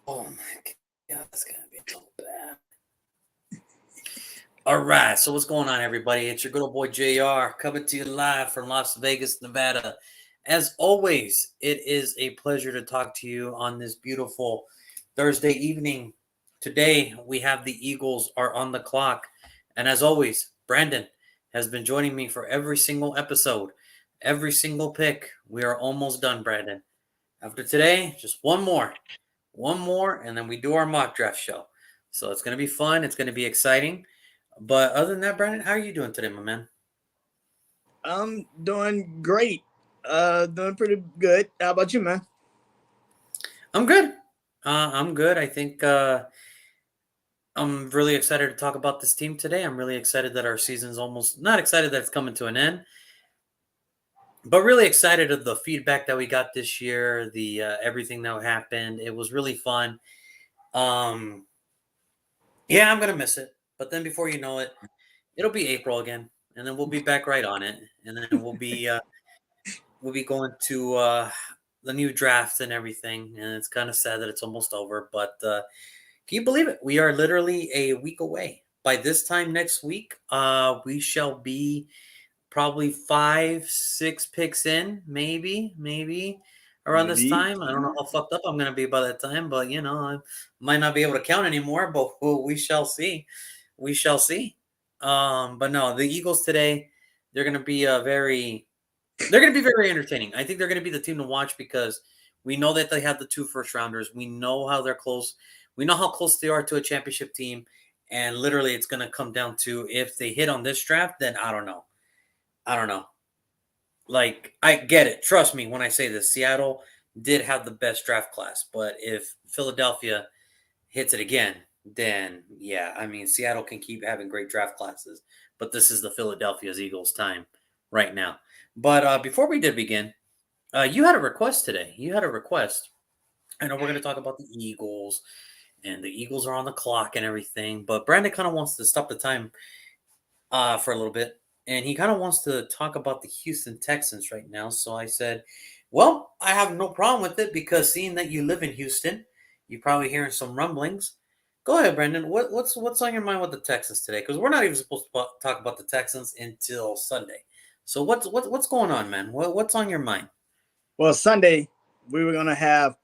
Oh my God, that's gonna be so bad. All right, so what's going on, everybody? It's your good old boy JR coming to you live from Las Vegas, Nevada. As always, it is a pleasure to talk to you on this beautiful Thursday evening. Today, we have the Eagles are on the clock, and as always, Brandon has been joining me for every single episode, every single pick. We are almost done, Brandon. After today, just one more, and then we do our mock draft show. So it's going to be fun. It's going to be exciting. But other than that, Brandon, how are you doing today, my man? I'm doing great. Doing pretty good. How about you, man? I'm good. I'm good. I think I'm really excited to talk about this team today. I'm really excited that our season's almost not excited that it's coming to an end, but really excited of the feedback that we got this year, the everything that happened. It was really fun. Um, yeah, I'm gonna miss it. But then before you know it, it'll be April again, and then we'll be back right on it, and then we'll be going to the new draft and everything, and it's kind of sad that it's almost over. But can you believe it? We are literally a week away. By this time next week, we shall be probably 5, 6 picks in, maybe around this Maybe. time. I don't know how fucked up I'm gonna be by that time, but I might not be able to count anymore. But we shall see. We shall see. But no, the Eagles today, they're gonna be they're going to be very entertaining. I think they're going to be the team to watch because we know that they have the two first rounders. We know how they're close. We know how close they are to a championship team. And literally, it's going to come down to if they hit on this draft, then I don't know. I don't know. Like, I get it. Trust me when I say this. Seattle did have the best draft class. But if Philadelphia hits it again, then yeah, I mean, Seattle can keep having great draft classes. But this is the Philadelphia's Eagles time right now. But before we did begin, you had a request today. You had a request. I know we're going to talk about the Eagles, and the Eagles are on the clock and everything. But Brandon kind of wants to stop the time for a little bit, and he kind of wants to talk about the Houston Texans right now. So I said, "Well, I have no problem with it because seeing that you live in Houston, you're probably hearing some rumblings. Go ahead, Brandon. What's on your mind with the Texans today? Because we're not even supposed to talk about the Texans until Sunday. So what's going on, man? What's on your mind?" Well, Sunday we were gonna have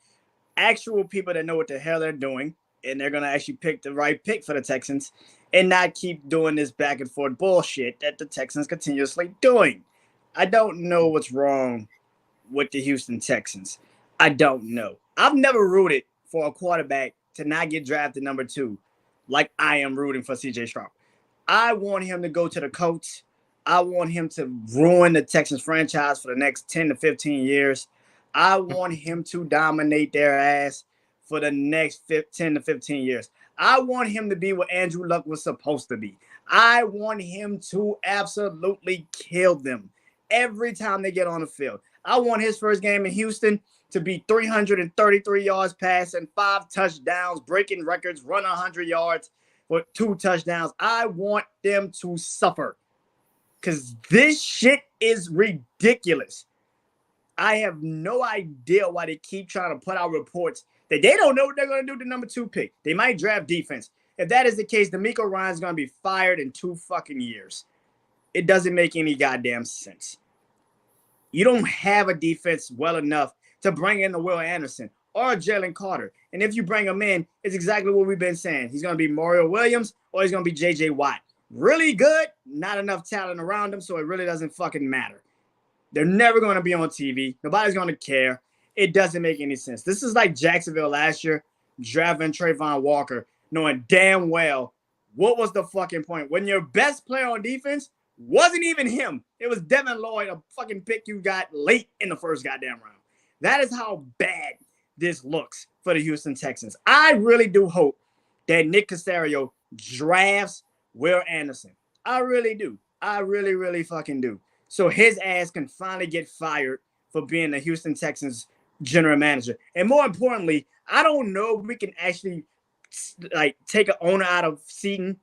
actual people that know what the hell they're doing, and they're gonna actually pick the right pick for the Texans, and not keep doing this back and forth bullshit that the Texans continuously doing. I don't know what's wrong with the Houston Texans. I don't know. I've never rooted for a quarterback to not get drafted number 2, like I am rooting for CJ Stroud. I want him to go to the Colts. I want him to ruin the Texans franchise for the next 10 to 15 years. I want him to dominate their ass for the next 10 to 15 years. I want him to be what Andrew Luck was supposed to be. I want him to absolutely kill them every time they get on the field. I want his first game in Houston to be 333 yards passing, 5 touchdowns, breaking records, run 100 yards for 2 touchdowns. I want them to suffer because this shit is ridiculous. I have no idea why they keep trying to put out reports that they don't know what they're going to do with the number 2 pick. They might draft defense. If that is the case, DeMeco Ryans going to be fired in 2 fucking years. It doesn't make any goddamn sense. You don't have a defense well enough to bring in the Will Anderson or Jalen Carter. And if you bring him in, it's exactly what we've been saying. He's going to be Mario Williams or he's going to be J.J. Watt. Really good, not enough talent around him, so it really doesn't fucking matter. They're never going to be on TV. Nobody's going to care. It doesn't make any sense. This is like Jacksonville last year, drafting Trayvon Walker, knowing damn well what was the fucking point. When your best player on defense wasn't even him. It was Devin Lloyd, a fucking pick you got late in the first goddamn round. That is how bad this looks for the Houston Texans. I really do hope that Nick Caserio drafts Will Anderson. I really do. I really, really fucking do. So his ass can finally get fired for being the Houston Texans general manager. And more importantly, I don't know if we can actually like take an owner out of Seton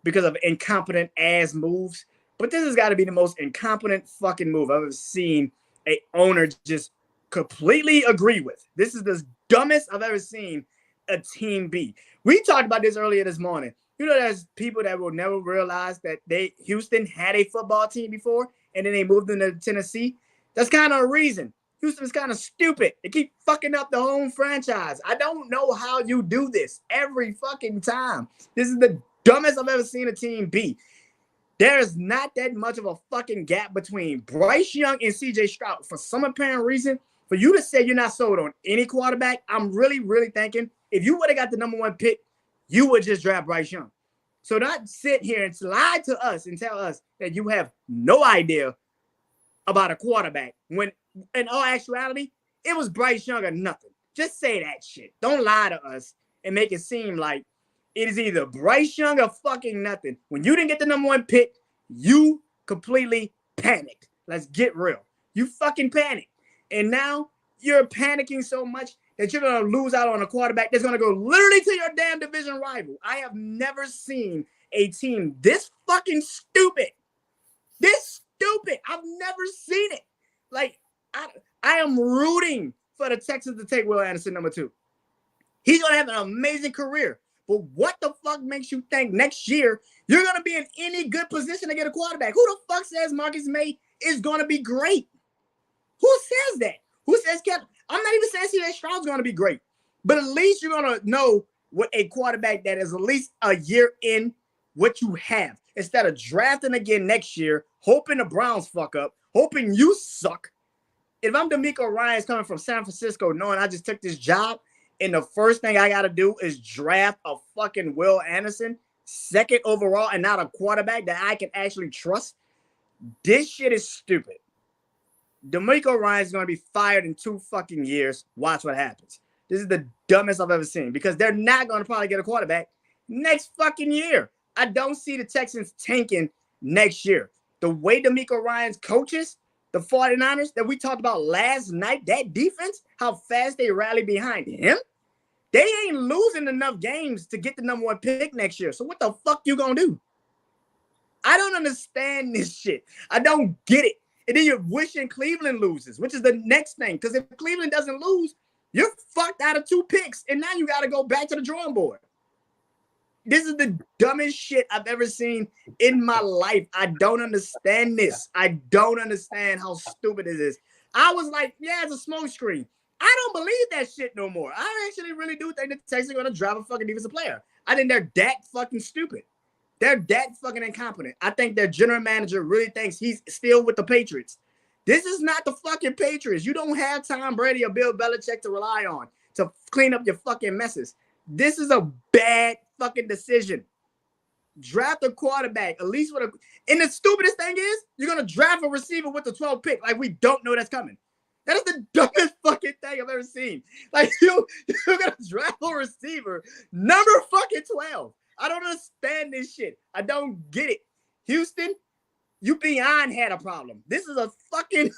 because of incompetent ass moves. But this has got to be the most incompetent fucking move I've ever seen a owner just completely agree with. This is the dumbest I've ever seen a team be? We talked about this earlier this morning. You know, there's people that will never realize that Houston had a football team before, and then they moved into Tennessee. That's kind of a reason. Houston is kind of stupid. They keep fucking up the home franchise. I don't know how you do this every fucking time. This is the dumbest I've ever seen a team be. There's not that much of a fucking gap between Bryce Young and CJ Stroud. For some apparent reason, for you to say you're not sold on any quarterback, I'm really, really thinking if you would have got the number 1 pick, you would just draft Bryce Young. So not sit here and lie to us and tell us that you have no idea about a quarterback when in all actuality, it was Bryce Young or nothing. Just say that shit. Don't lie to us and make it seem like it is either Bryce Young or fucking nothing. When you didn't get the number 1 pick, you completely panicked. Let's get real. You fucking panicked. And now you're panicking so much that you're going to lose out on a quarterback that's going to go literally to your damn division rival. I have never seen a team this fucking stupid. This stupid. I've never seen it. Like, I am rooting for the Texans to take Will Anderson number 2. He's going to have an amazing career. But what the fuck makes you think next year you're going to be in any good position to get a quarterback? Who the fuck says Marcus May is going to be great? Who says that? Who says Cap? I'm not even saying CJ Stroud's going to be great. But at least you're going to know what a quarterback that is at least a year in what you have. Instead of drafting again next year, hoping the Browns fuck up, hoping you suck. If I'm DeMeco Ryans coming from San Francisco knowing I just took this job, and the first thing I got to do is draft a fucking Will Anderson, 2nd overall, and not a quarterback that I can actually trust, this shit is stupid. DeMeco Ryans is going to be fired in 2 fucking years. Watch what happens. This is the dumbest I've ever seen because they're not going to probably get a quarterback next fucking year. I don't see the Texans tanking next year. The way DeMeco Ryans coaches the 49ers that we talked about last night, that defense, how fast they rally behind him, they ain't losing enough games to get the number 1 pick next year. So what the fuck you gonna do? I don't understand this shit. I don't get it. And then you're wishing Cleveland loses, which is the next thing. Because if Cleveland doesn't lose, you're fucked out of 2 picks. And now you got to go back to the drawing board. This is the dumbest shit I've ever seen in my life. I don't understand this. I don't understand how stupid it is. I was like, yeah, it's a smoke screen. I don't believe that shit no more. I actually really do think the Texans are going to drive a fucking defensive player. I think they're that fucking stupid. They're that fucking incompetent. I think their general manager really thinks he's still with the Patriots. This is not the fucking Patriots. You don't have Tom Brady or Bill Belichick to rely on to clean up your fucking messes. This is a bad fucking decision. Draft a quarterback, at least with a. And the stupidest thing is, you're gonna draft a receiver with the 12th pick. Like we don't know that's coming. That is the dumbest fucking thing I've ever seen. Like you're gonna draft a receiver number fucking 12. I don't understand this shit. I don't get it. Houston, you beyond had a problem. This is a fucking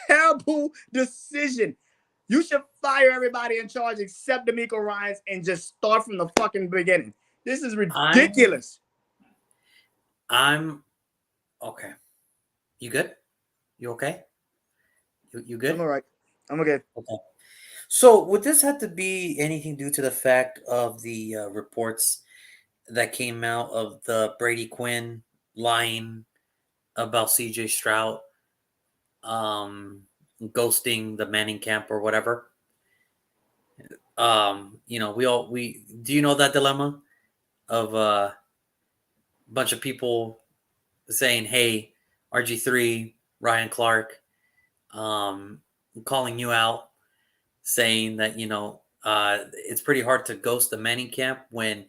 terrible decision. You should fire everybody in charge except DeMeco Ryans and just start from the fucking beginning. This is ridiculous. I'm okay. You good? You okay? You good? I'm all right. I'm okay. Okay. So would this have to be anything due to the fact of the reports that came out of the Brady Quinn lying about CJ Stroud ghosting the Manning camp or whatever? You know, we do you know that dilemma of a bunch of people saying, hey, RG3, Ryan Clark, calling you out, saying that, you know, it's pretty hard to ghost the Manning camp when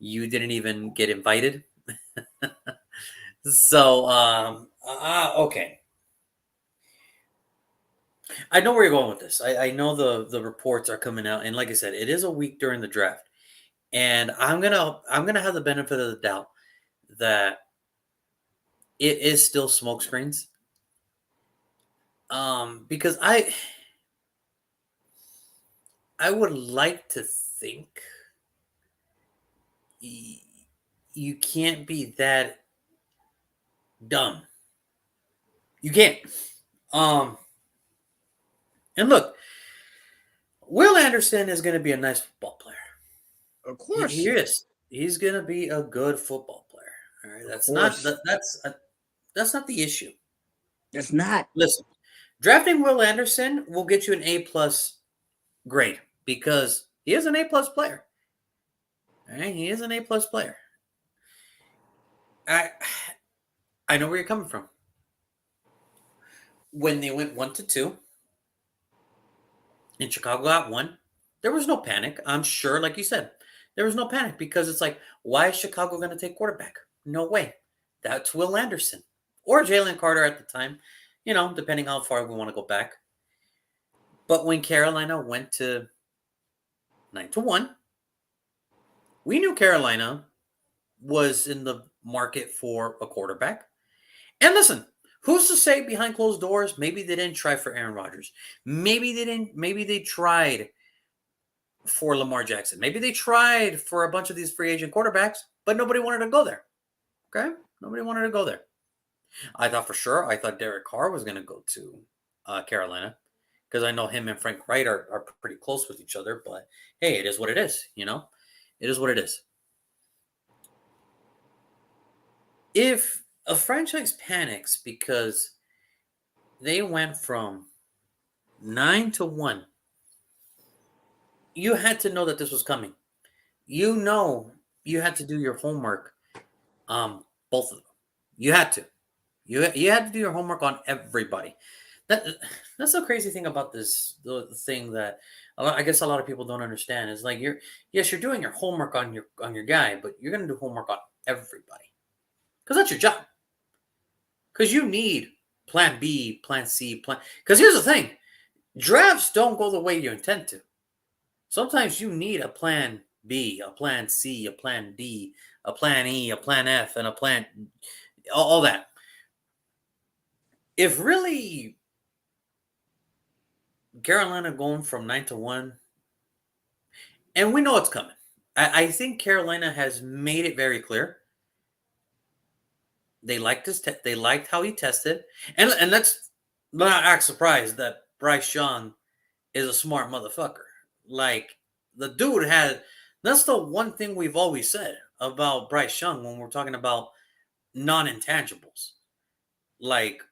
you didn't even get invited. So, okay. I know where you're going with this. I know the reports are coming out, and like I said, it is a week during the draft, and I'm gonna have the benefit of the doubt that it is still smoke screens. Because I would like to think you can't be that dumb. You can't. And look, Will Anderson is going to be a nice football player. Of He, course. he is. He's gonna be a good football player. All right, Of that's not course. that's not the issue. It's not. Listen, drafting Will Anderson will get you an A+ grade because he is an A+ player. All right, he is an A+ player. I I know where you're coming from. When they went 1-2 and Chicago got one, there was no panic. I'm sure, like you said, there was no panic because it's like, why is Chicago going to take quarterback? No way. That's Will Anderson or Jalen Carter at the time, depending how far we want to go back. But when Carolina went to 9-1, we knew Carolina was in the market for a quarterback. And listen, who's to say behind closed doors? Maybe they didn't try for Aaron Rodgers. Maybe they didn't. Maybe they tried for Lamar Jackson. Maybe they tried for a bunch of these free agent quarterbacks, but nobody wanted to go there. Okay, nobody wanted to go there. I thought for sure. I thought Derek Carr was going to go to Carolina because I know him and Frank Wright are pretty close with each other. But hey, it is what it is. It is what it is. If a franchise panics because they went from 9-1, you had to know that this was coming. You had to do your homework. Both of them. You had to. You had to do your homework on everybody. That's the crazy thing about the thing that I guess a lot of people don't understand is like you're doing your homework on your guy, but you're gonna do homework on everybody because that's your job. Because you need plan B, plan C, plan. Because here's the thing: drafts don't go the way you intend to. Sometimes you need a plan B, a plan C, a plan D, a plan E, a plan F, and a plan all that. If really Carolina going from 9-1, and we know it's coming. I think Carolina has made it very clear. They liked they liked how he tested, and let's not act surprised that Bryce Young is a smart motherfucker. Like the dude had. That's the one thing we've always said about Bryce Young when we're talking about non-intangibles. Like,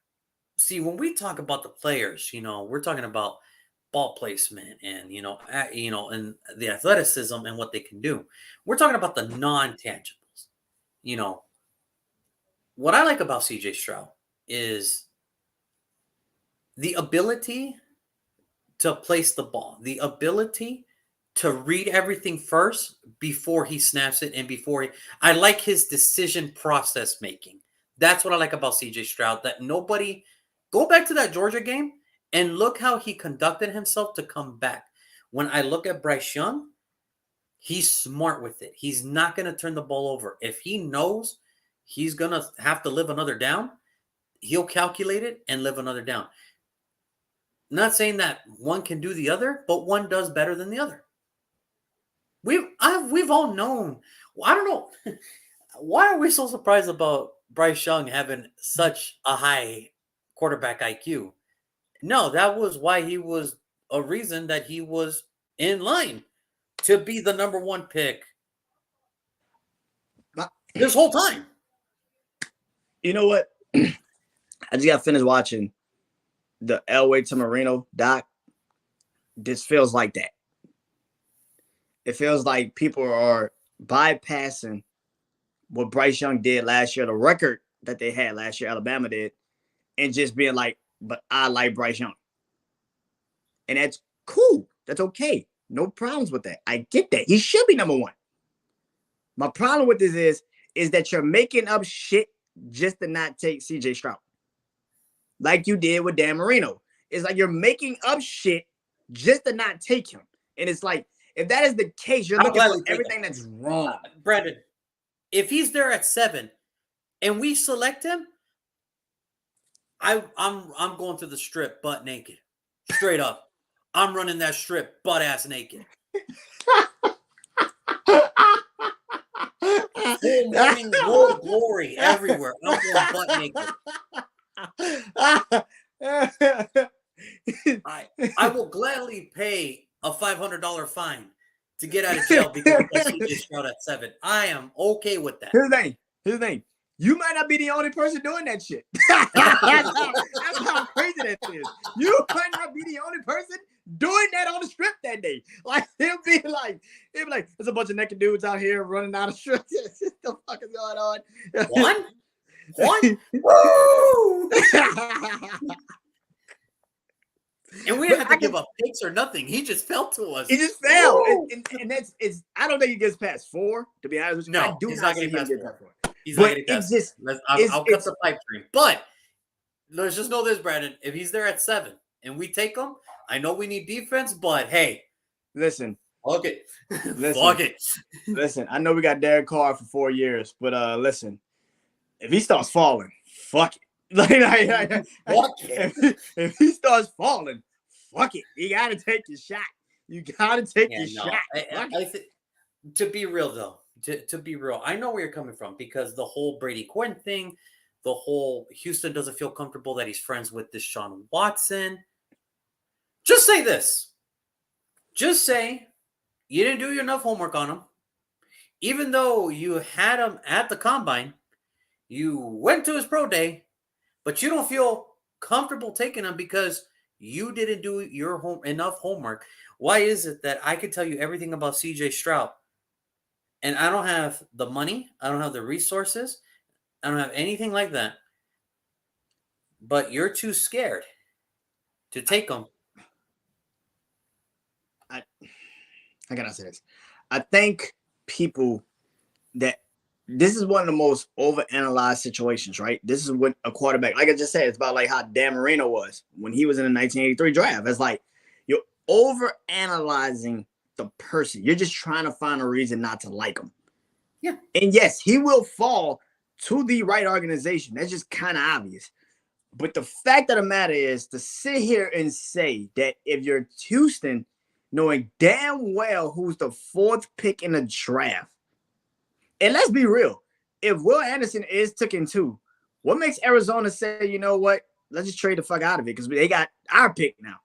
see, when we talk about the players, we're talking about ball placement and and the athleticism and what they can do. We're talking about the non-tangibles. What I like about CJ Stroud is the ability to place the ball, the ability to read everything first before he snaps it and I like his decision process making. That's what I like about CJ Stroud. That nobody go back to that Georgia game and look how he conducted himself to come back. When I look at Bryce Young, he's smart with it. He's not going to turn the ball over. If he knows he's going to have to live another down, he'll calculate it and live another down. Not saying that one can do the other, but one does better than the other. We've all known. I don't know. Why are we so surprised about Bryce Young having such a high quarterback IQ? No, that was why he was a reason that he was in line to be the number one pick this whole time. You know what? I just got finished watching the Elway to Marino doc. This feels like that. It feels like people are bypassing what Bryce Young did last year, the record that they had last year, Alabama did, and just being like, but I like Bryce Young. And that's cool. That's okay. No problems with that. I get that. He should be number one. My problem with this is that you're making up shit just to not take CJ Stroud. Like you did with Dan Marino. It's like you're making up shit just to not take him. And it's like, if that is the case, you're looking for everything that's wrong. Brandon, if he's there at 7 and we select him, I'm going to the strip butt naked. Straight up. I'm running that strip butt ass naked. Full morning world glory everywhere. I'm going butt naked. I will gladly pay a $500 fine to get out of jail because he got CJ Stroud at 7. I am okay with that. Here's the thing. You might not be the only person doing that shit. That's how crazy that is. You might not be the only person doing that on the strip that day. Like it'll be like, there's a bunch of naked dudes out here running out of strip. What the fuck is going on? One? Woo! And we didn't have to give up picks or nothing. He just fell to us. He just fell. And that's I don't think he gets past 4, to be honest with you. No, I do he's not not see getting him past get 4. past 4. He's But not getting it's past just, 4. I'll cut the pipe dream. But let's just know this, Brandon. If he's there at 7 and we take him, I know we need defense, but hey. Listen. Fuck it. Listen, Fuck it. Listen, I know we got Derek Carr for 4 years, but listen, if he starts falling, fuck it. If he starts falling, fuck it. You got to take your shot. You got to take your shot. To be real, though, to be real, I know where you're coming from because the whole Brady Quinn thing, the whole Houston doesn't feel comfortable that he's friends with Deshaun Watson. Just say this. Just say you didn't do enough homework on him. Even though you had him at the combine, you went to his pro day, but you don't feel comfortable taking him because you didn't do your enough homework. Why is it that I could tell you everything about CJ Stroud and I don't have the money, I don't have the resources, I don't have anything like that, but you're too scared to take him? How can I say this? I think people that this is one of the most overanalyzed situations, right? This is what a quarterback, like I just said, it's about like how Dan Marino was when he was in the 1983 draft. It's like you're overanalyzing the person. You're just trying to find a reason not to like him. Yeah. And yes, he will fall to the right organization. That's just kind of obvious. But the fact of the matter is to sit here and say that if you're Houston, knowing damn well who's the 4th pick in the draft, and let's be real, if Will Anderson is taken 2, what makes Arizona say, you know what, let's just trade the fuck out of it because they got our pick now.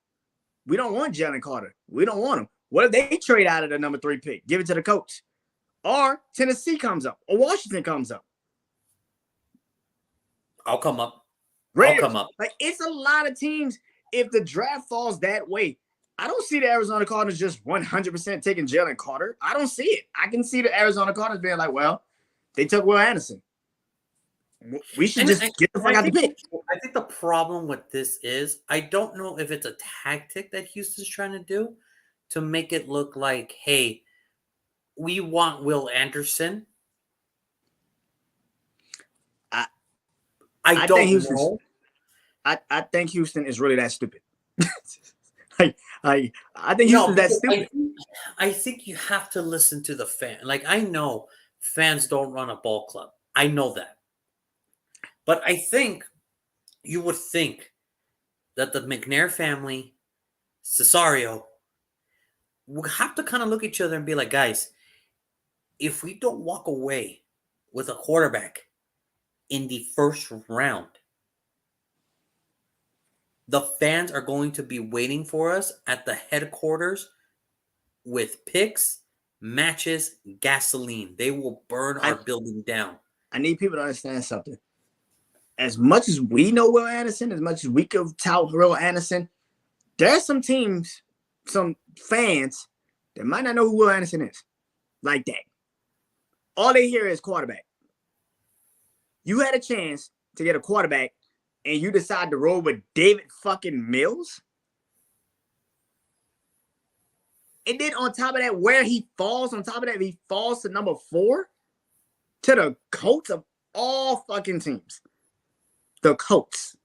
We don't want Jalen Carter. We don't want him. What if they trade out of the number 3 pick, give it to the coach? Or Tennessee comes up, or Washington comes up. I'll come up. Raiders. I'll come up. Like, it's a lot of teams. If the draft falls that way, I don't see the Arizona Cardinals just 100% taking Jalen Carter. I don't see it. I can see the Arizona Cardinals being like, well, they took Will Anderson. We should get the fuck out the pick. I think the problem with this is I don't know if it's a tactic that Houston's trying to do to make it look like, hey, we want Will Anderson. I don't know. I think Houston is really that stupid. I think Houston's that stupid. I think you have to listen to the fan. Like, I know fans don't run a ball club. I know that. But I think you would think that the McNair family, Cesario, would have to kind of look at each other and be like, guys, if we don't walk away with a quarterback in the first round, the fans are going to be waiting for us at the headquarters with picks, matches, gasoline. They will burn our building down. I need people to understand something. As much as we know Will Anderson, as much as we could tout Will Anderson, there's some teams, some fans that might not know who Will Anderson is. Like that. All they hear is quarterback. You had a chance to get a quarterback and you decide to roll with David fucking Mills? And then on top of that, where he falls, he falls to number 4 to the Colts of all fucking teams. The Colts.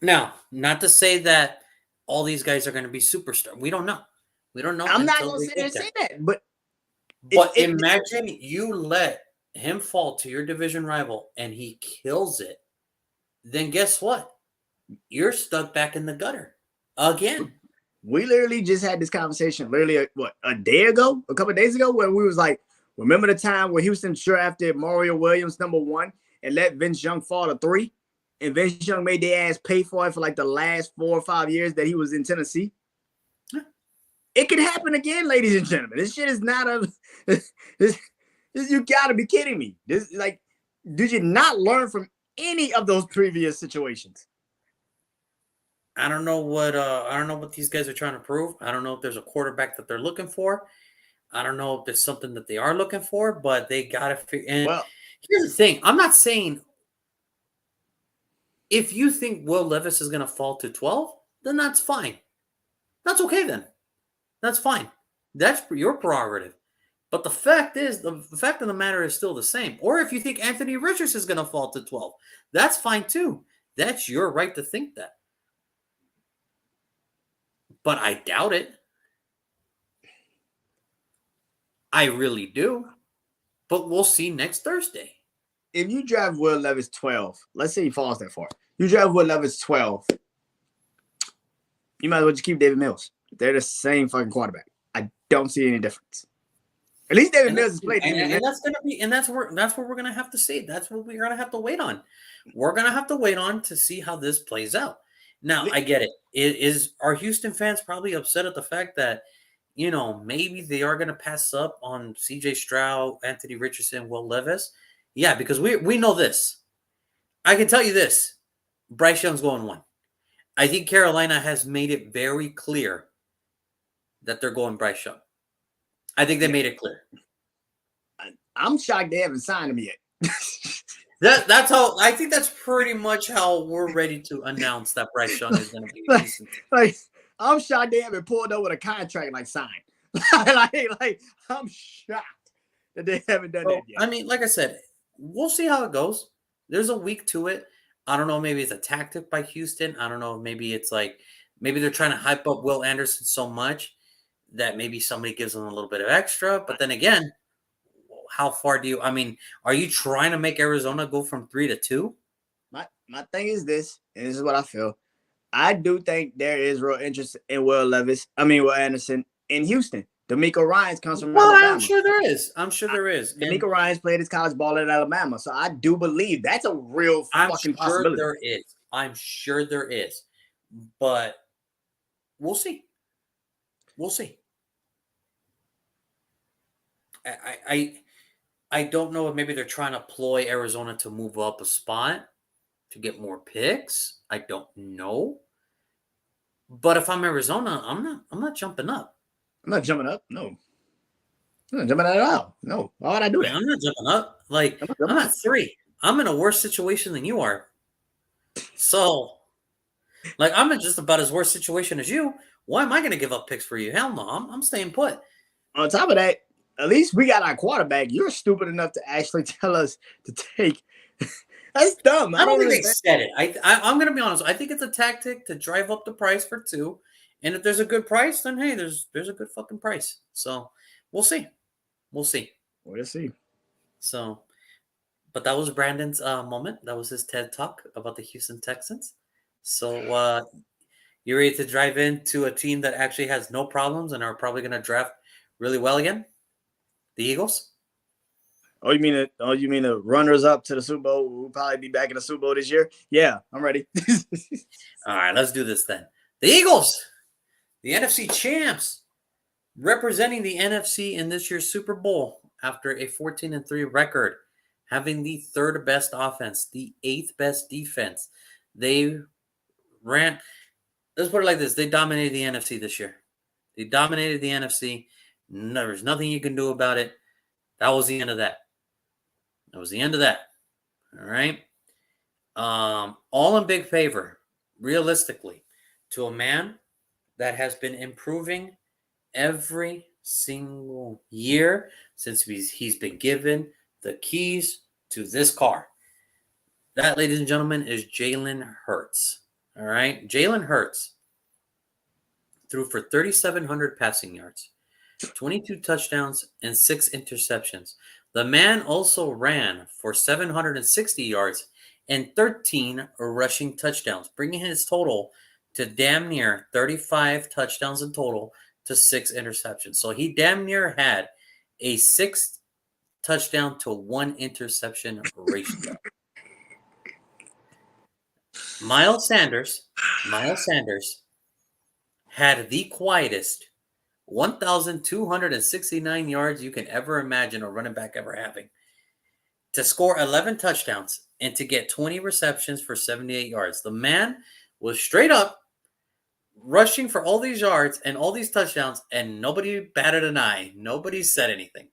Now, not to say that all these guys are going to be superstars. We don't know. We don't know. I'm not going to say that, but imagine you let him fall to your division rival and he kills it. Then guess what? You're stuck back in the gutter again. We literally just had this conversation a couple of days ago, where we was like, remember the time where Houston drafted Mario Williams number 1 and let Vince Young fall to 3? And Vince Young made their ass pay for it for like the last 4 or 5 years that he was in Tennessee. It could happen again, ladies and gentlemen. This shit is not a. This, you gotta be kidding me. This like, did you not learn from any of those previous situations? I don't know what these guys are trying to prove. I don't know if there's a quarterback that they're looking for. I don't know if there's something that they are looking for, but they gotta figure. And Well, here's the thing: I'm not saying if you think Will Levis is gonna fall to 12, then that's fine. That's okay then. That's fine. That's your prerogative. But the fact is, the fact of the matter is still the same. Or if you think Anthony Richardson is going to fall to 12, that's fine too. That's your right to think that. But I doubt it. I really do. But we'll see next Thursday. if you drive Will Levis 12, let's say he falls that far. You drive Will Levis 12, you might as well just keep David Mills. They're the same fucking quarterback. I don't see any difference. At least David Mills has played. And that's gonna be, and that's what we're gonna have to see. That's what we're gonna have to wait on. We're gonna have to wait on to see how this plays out. Now, I get it. Is our Houston fans probably upset at the fact that, you know, maybe they are gonna pass up on CJ Stroud, Anthony Richardson, Will Levis? Yeah, because we know this. I can tell you this. Bryce Young's going one. I think Carolina has made it very clear that they're going Bryce Young. I think they made it clear. I'm shocked they haven't signed him yet. That's how I think that's pretty much how we're ready to announce that Bryce Young is going to be decent. Like, I'm shocked they haven't pulled up with a contract like signed. like I'm shocked that they haven't done that yet. I mean, like I said, we'll see how it goes. There's a week to it. I don't know. Maybe it's a tactic by Houston. I don't know. Maybe it's like maybe they're trying to hype up Will Anderson so much that maybe somebody gives them a little bit of extra. But then again, how far do you? I mean, are you trying to make Arizona go from 3 to 2? My thing is this, and this is what I feel. I do think there is real interest in Will Anderson in Houston. D'Amico Ryans comes from Alabama. I'm sure there is. I'm sure there is. D'Amico Ryans played his college ball at Alabama, so I do believe that's a real fucking possibility. There is. I'm sure there is, but we'll see. We'll see. I don't know if maybe they're trying to ploy Arizona to move up a spot to get more picks. I don't know. But if I'm Arizona, I'm not jumping up. I'm not jumping up. No. I'm not jumping at all. No. Why would I do that? I'm not jumping up. Like, I'm at 3. I'm in a worse situation than you are. So, like, I'm in just about as worse situation as you. Why am I going to give up picks for you? Hell no. I'm staying put. On top of that, at least we got our quarterback. You're stupid enough to actually tell us to take. That's dumb. I don't think they said it. I'm going to be honest. I think it's a tactic to drive up the price for 2. And if there's a good price, then hey, there's a good fucking price. So we'll see. We'll see. We'll see. So, but that was Brandon's moment. That was his TED Talk about the Houston Texans. So you ready to drive into a team that actually has no problems and are probably going to draft really well again? The Eagles? Oh, you mean the runners up to the Super Bowl? We'll probably be back in the Super Bowl this year. Yeah, I'm ready. All right, let's do this then. The Eagles, the NFC champs, representing the NFC in this year's Super Bowl after a 14-3 record, having the 3rd best offense, the 8th best defense. They ran. Let's put it like this: they dominated the NFC this year. They dominated the NFC. There's nothing you can do about it. That was the end of that. That was the end of that. All right. All in big favor, realistically, to a man that has been improving every single year since he's been given the keys to this car. That, ladies and gentlemen, is Jalen Hurts. All right. Jalen Hurts threw for 3,700 passing yards, 22 touchdowns, and 6 interceptions. The man also ran for 760 yards and 13 rushing touchdowns, bringing his total to damn near 35 touchdowns in total to 6 interceptions. So he damn near had a 6 touchdown to 1 interception ratio. Miles Sanders had the quietest 1,269 yards you can ever imagine a running back ever having. To score 11 touchdowns and to get 20 receptions for 78 yards. The man was straight up rushing for all these yards and all these touchdowns, and nobody batted an eye. Nobody said anything.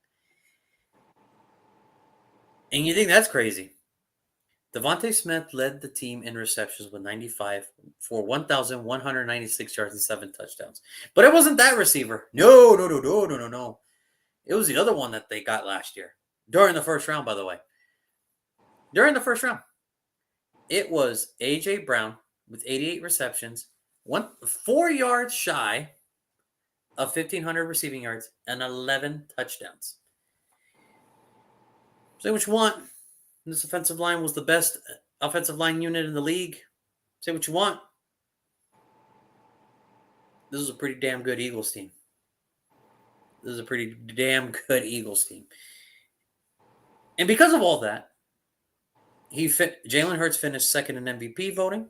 And you think that's crazy. Devontae Smith led the team in receptions with 95 for 1,196 yards and 7 touchdowns. But it wasn't that receiver. No. It was the other one that they got last year. During the first round, by the way. During the first round. It was A.J. Brown with 88 receptions, 4 yards shy of 1,500 receiving yards, and 11 touchdowns. Say what you want. This offensive line was the best offensive line unit in the league. Say what you want. This is a pretty damn good Eagles team. And because of all that, Jalen Hurts finished second in MVP voting.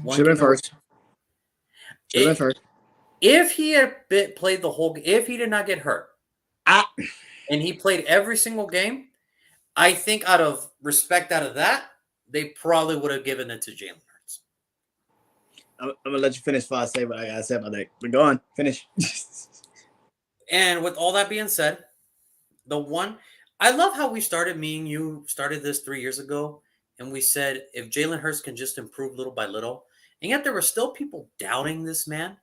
Should have been first. If he had played the whole, if he did not get hurt, and he played every single game, I think out of respect out of that, they probably would have given it to Jalen Hurts. I'm gonna let you finish before I say what I gotta say about that. But go on, finish. And with all that being said, I love how we started. Me and you started this 3 years ago, and we said if Jalen Hurts can just improve little by little, and yet there were still people doubting this man.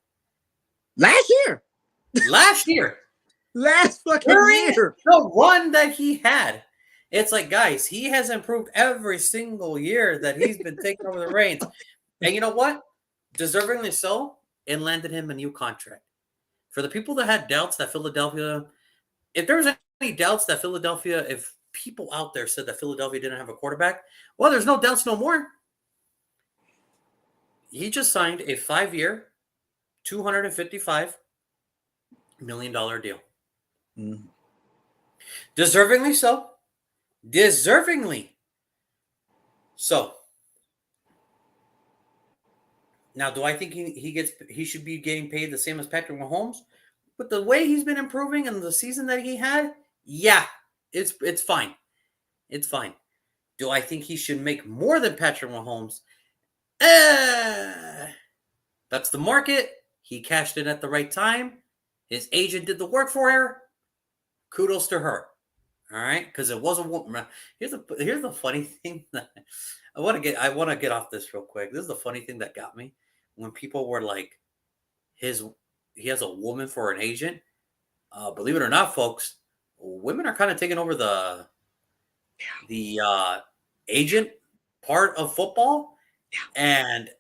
Last year. Last fucking year. The run that he had. It's like, guys, he has improved every single year that he's been taking over the reins. And you know what? Deservingly so, it landed him a new contract. For the people that had doubts that Philadelphia, if there was any doubts that Philadelphia, if people out there said that Philadelphia didn't have a quarterback, well, there's no doubts no more. He just signed a 5-year, $255 million deal. Mm-hmm. Deservingly so. So. Now, do I think he should be getting paid the same as Patrick Mahomes? But the way he's been improving and the season that he had, yeah, it's fine. It's fine. Do I think he should make more than Patrick Mahomes? That's the market. He cashed in at the right time. His agent did the work for her. Kudos to her. All right, because it was a woman. Here's the funny thing that I want to get off this real quick. This is the funny thing that got me when people were like, he has a woman for an agent. Believe it or not, folks, women are kind of taking over the agent part of football, and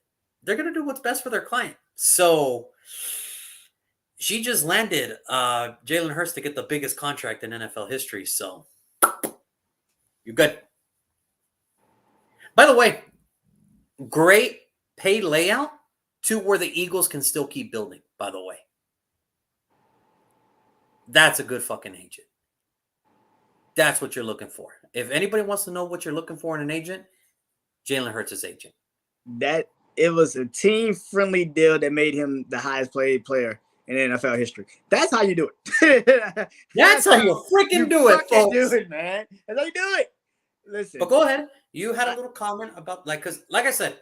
they're gonna do what's best for their client. So she just landed Jalen Hurts to get the biggest contract in NFL history. So you're good. By the way, great pay layout to where the Eagles can still keep building, by the way. That's a good fucking agent. That's what you're looking for. If anybody wants to know what you're looking for in an agent, Jalen Hurts' agent. That it was a team-friendly deal that made him the highest paid player in NFL history. That's how you do it. That's how you freaking do it, folks. Do it, man. That's how you do it. Listen. But go ahead. You had a little comment about, because like I said,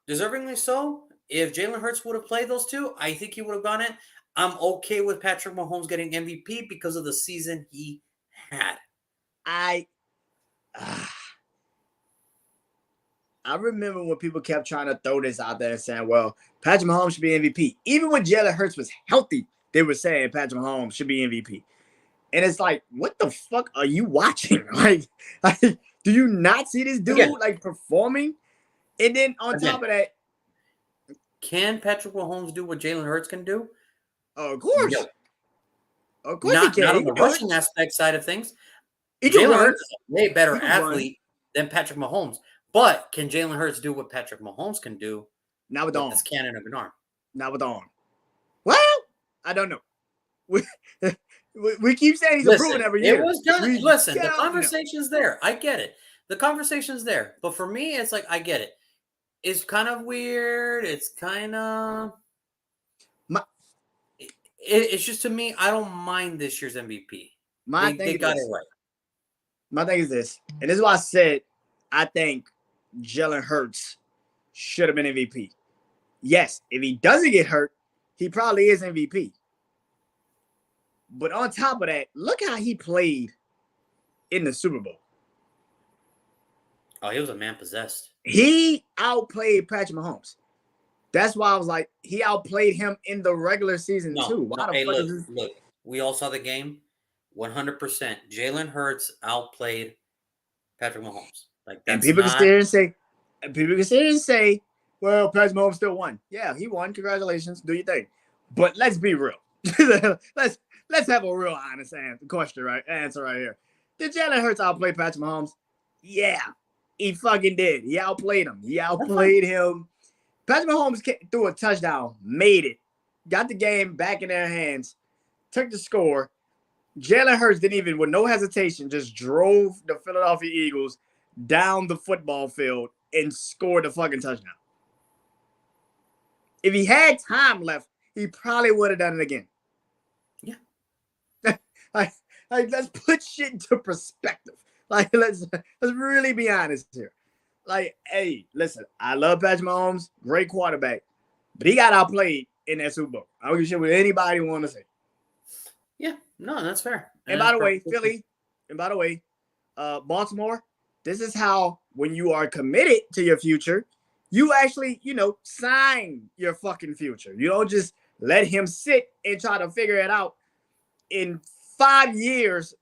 deservingly so. If Jalen Hurts would have played those two, I think he would have gone in. I'm okay with Patrick Mahomes getting MVP because of the season he had. I remember when people kept trying to throw this out there and saying, well, Patrick Mahomes should be MVP. Even when Jalen Hurts was healthy, they were saying Patrick Mahomes should be MVP. And it's like, what the fuck are you watching? Like do you not see this dude performing? And then on top of that, can Patrick Mahomes do what Jalen Hurts can do? Oh, of course. No. Of course he can. Not on the rushing aspect side of things. Jalen Hurts is a way better athlete than Patrick Mahomes. But can Jalen Hurts do what Patrick Mahomes can do? Not with the arm. This cannon of an arm. Not with the arm. Well, I don't know. We keep saying he's improving every year. It was done. Listen, the conversation's there. I get it. The conversation's there. But for me, it's like, I get it. It's kind of weird. It's kind of... it's just to me, I don't mind this year's MVP. My They thing is got it this. right. My thing is this, and this is why I said I think Jalen Hurts should have been MVP. Yes, if he doesn't get hurt, he probably is MVP. But on top of that, look how he played in the Super Bowl. Oh, he was a man possessed. He outplayed Patrick Mahomes. That's why I was like, he outplayed him in the regular season too. Why the Hey, fuck look, is this? look. We all saw the game. 100%. Jalen Hurts outplayed Patrick Mahomes. Like And that's people can sit not. here and say, well, Patrick Mahomes still won. Yeah, he won. Congratulations. Do your thing. But let's be real. let's have a real honest answer right here. Did Jalen Hurts outplay Patrick Mahomes? Yeah, he fucking did. He outplayed him. He outplayed him. Patrick Mahomes threw a touchdown, made it, got the game back in their hands, took the score. Jalen Hurts didn't even, with no hesitation, just drove the Philadelphia Eagles down the football field and scored a fucking touchdown. If he had time left, he probably would have done it again. Yeah. like, let's put shit into perspective. Like, let's really be honest here. Like, hey, listen, I love Patrick Mahomes, great quarterback, but he got outplayed in that Super Bowl. I don't give a shit what anybody want to say. Yeah, no, that's fair. And by the way, Philly, and by the way, Baltimore, this is how, when you are committed to your future, you actually, sign your fucking future. You don't just let him sit and try to figure it out. In 5 years